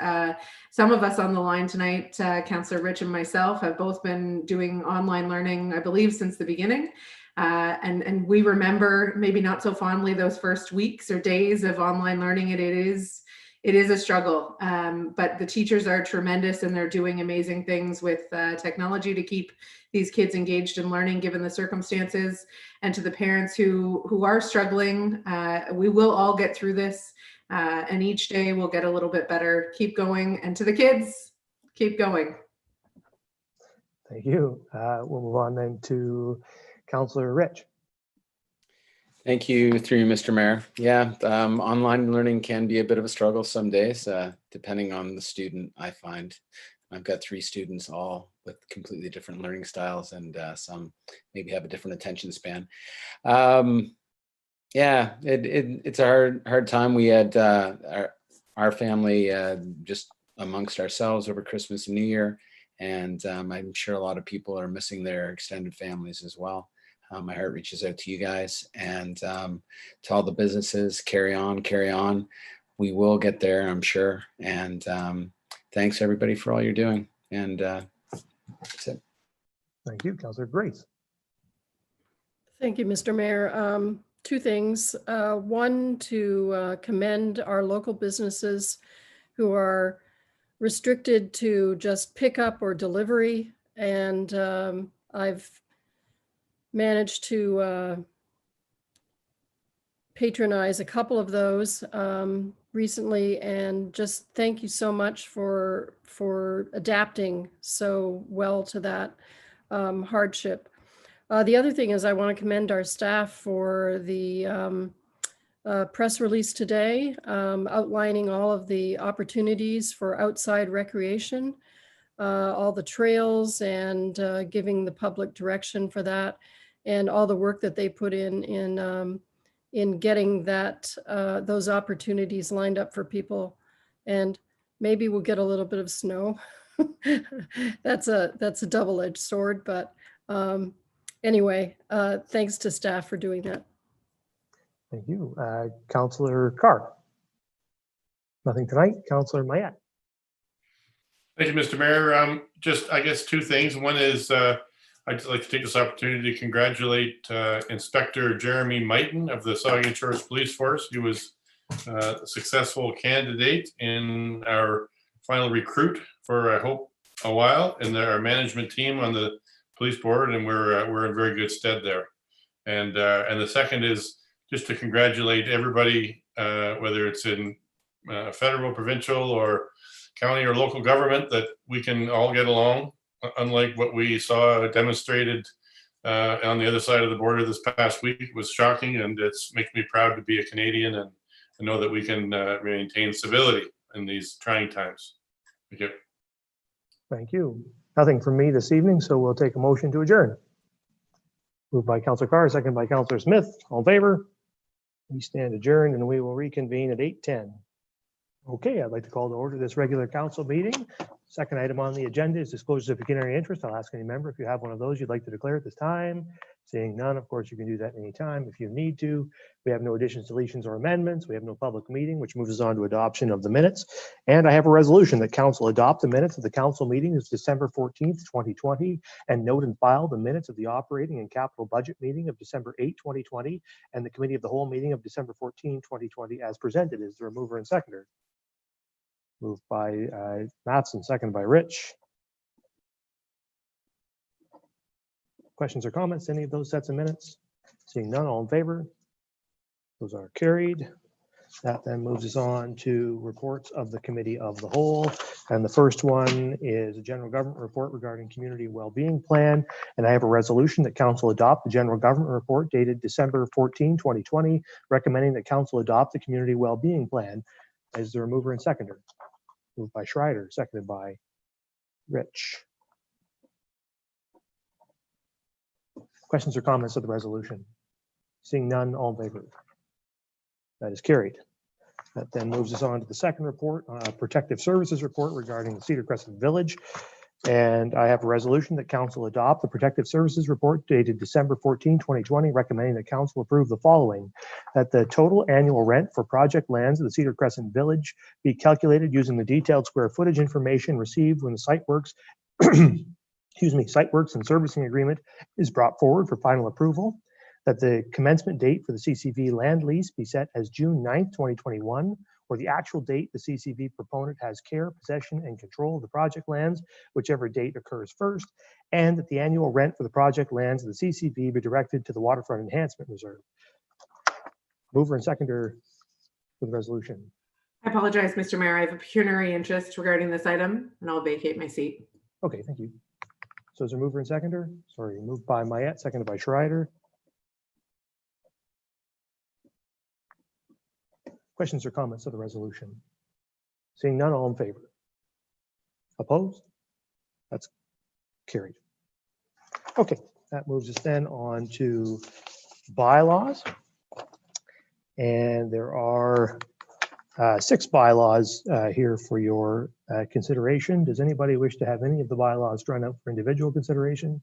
Speaker 5: Some of us on the line tonight, Councillor Rich and myself, have both been doing online learning, I believe, since the beginning. And we remember, maybe not so fondly, those first weeks or days of online learning. It is a struggle, but the teachers are tremendous, and they're doing amazing things with technology to keep these kids engaged in learning given the circumstances. And to the parents who are struggling, we will all get through this, and each day we'll get a little bit better. Keep going. And to the kids, keep going.
Speaker 1: Thank you. We'll move on then to Councillor Rich.
Speaker 12: Thank you, through you, Mr. Mayor. Yeah, online learning can be a bit of a struggle some days, depending on the student, I find. I've got 3 students, all with completely different learning styles, and some maybe have a different attention span. Yeah, it's a hard time. We had our family just amongst ourselves over Christmas and New Year, and I'm sure a lot of people are missing their extended families as well. My heart reaches out to you guys, and to all the businesses. Carry on. We will get there, I'm sure. And thanks everybody for all you're doing. And that's it.
Speaker 1: Thank you, Councillor Grace.
Speaker 4: Thank you, Mr. Mayor. 2 things. One, to commend our local businesses who are restricted to just pickup or delivery. And I've managed to patronize a couple of those recently, and just thank you so much for adapting so well to that hardship. The other thing is I want to commend our staff for the press release today, outlining all of the opportunities for outside recreation, all the trails, and giving the public direction for that, and all the work that they put in getting that those opportunities lined up for people. And maybe we'll get a little bit of snow. That's a double-edged sword, but anyway, thanks to staff for doing that.
Speaker 1: Thank you. Councillor Carr. Nothing tonight. Councillor Mayette.
Speaker 8: Thank you, Mr. Mayor. Just, I guess, 2 things. One is I'd just like to take this opportunity to congratulate Inspector Jeremy Mighton of the Saugeen Shores Police Force. He was a successful candidate in our final recruit for, I hope, a while, and they're our management team on the police board, and we're in very good stead there. And the second is just to congratulate everybody, whether it's in federal, provincial, or county or local government, that we can all get along, unlike what we saw demonstrated on the other side of the border this past week. It was shocking, and it makes me proud to be a Canadian and know that we can maintain civility in these trying times. Thank you.
Speaker 1: Thank you. Nothing from me this evening, so we'll take a motion to adjourn. Moved by Councillor Carr, second by Councillor Smith. All in favor? We stand adjourned, and we will reconvene at 8:10. Okay, I'd like to call to order this regular council meeting. Second item on the agenda is disclosures of pecuniary interest. I'll ask any member if you have one of those you'd like to declare at this time. Seeing none, of course, you can do that anytime if you need to. We have no additions, deletions, or amendments. We have no public meeting, which moves us on to adoption of the minutes. And I have a resolution that council adopt the minutes of the council meeting of December 14th, 2020, and note and file the minutes of the operating and capital budget meeting of December 8, 2020, and the committee of the whole meeting of December 14, 2020, as presented. Is there a mover and seconder? Moved by Mattson, second by Rich. Questions or comments, any of those sets of minutes? Seeing none, all in favor? Those are carried. That then moves us on to reports of the committee of the whole. And the first one is a general government report regarding community well-being plan. And I have a resolution that council adopt the general government report dated December 14, 2020, recommending that council adopt the community well-being plan. Is there a mover and seconder? Moved by Schreider, seconded by Rich. Questions or comments of the resolution? Seeing none, all in favor? That is carried. That then moves us on to the second report, protective services report regarding the Cedar Crescent Village. And I have a resolution that council adopt the protective services report dated December 14, 2020, recommending that council approve the following: that the total annual rent for project lands of the Cedar Crescent Village be calculated using the detailed square footage information received when the site works, site works and servicing agreement is brought forward for final approval. That the commencement date for the CCV land lease be set as June 9th, 2021, or the actual date the CCV proponent has care, possession, and control of the project lands, whichever date occurs first, and that the annual rent for the project lands of the CCV be directed to the Waterfront Enhancement Reserve. Mover and seconder for the resolution.
Speaker 5: I apologize, Mr. Mayor. I have a pecuniary interest regarding this item, and I'll vacate my seat.
Speaker 1: Okay, thank you. So is there mover and seconder? Sorry, moved by Mayette, seconded by Schreider. Questions or comments of the resolution? Seeing none, all in favor? Opposed? That's carried. Okay, that moves us then on to bylaws. And there are 6 bylaws here for your consideration. Does anybody wish to have any of the bylaws drawn up for individual consideration?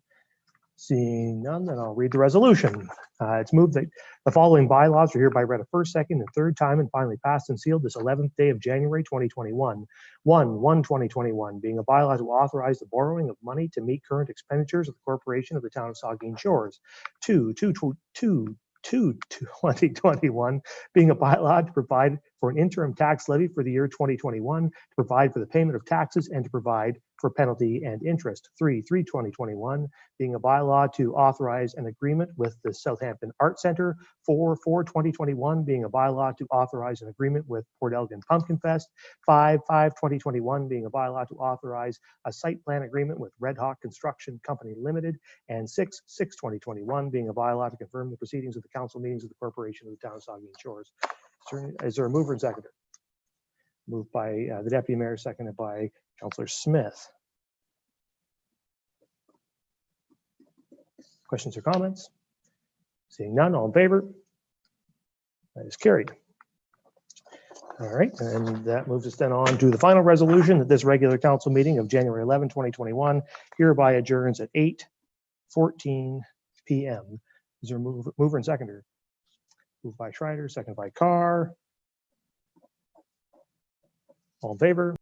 Speaker 1: Seeing none, then I'll read the resolution. It's moved that the following bylaws are hereby read a first, second, and third time and finally passed and sealed this 11th day of January 2021. 1/1/2021, being a bylaw to authorize the borrowing of money to meet current expenditures of the corporation of the town of Saugeen Shores. 2/2021, being a bylaw to provide for an interim tax levy for the year 2021, to provide for the payment of taxes and to provide for penalty and interest. 3/3/2021, being a bylaw to authorize an agreement with the Southampton Art Centre. 4/4/2021, being a bylaw to authorize an agreement with Port Elgin Pumpkin Fest. 5/5/2021, being a bylaw to authorize a site plan agreement with Red Hawk Construction Company Limited. And 6/6/2021, being a bylaw to confirm the proceedings of the council meetings of the corporation of the town of Saugeen Shores. Is there a mover and seconder? Moved by the deputy mayor, seconded by Councillor Smith. Questions or comments? Seeing none, all in favor? That is carried. All right, and that moves us then on to the final resolution that this regular council meeting of January 11, 2021 hereby adjourns at 8:14 p.m. Is there a mover and seconder? Moved by Schreider, seconded by Carr. All in favor?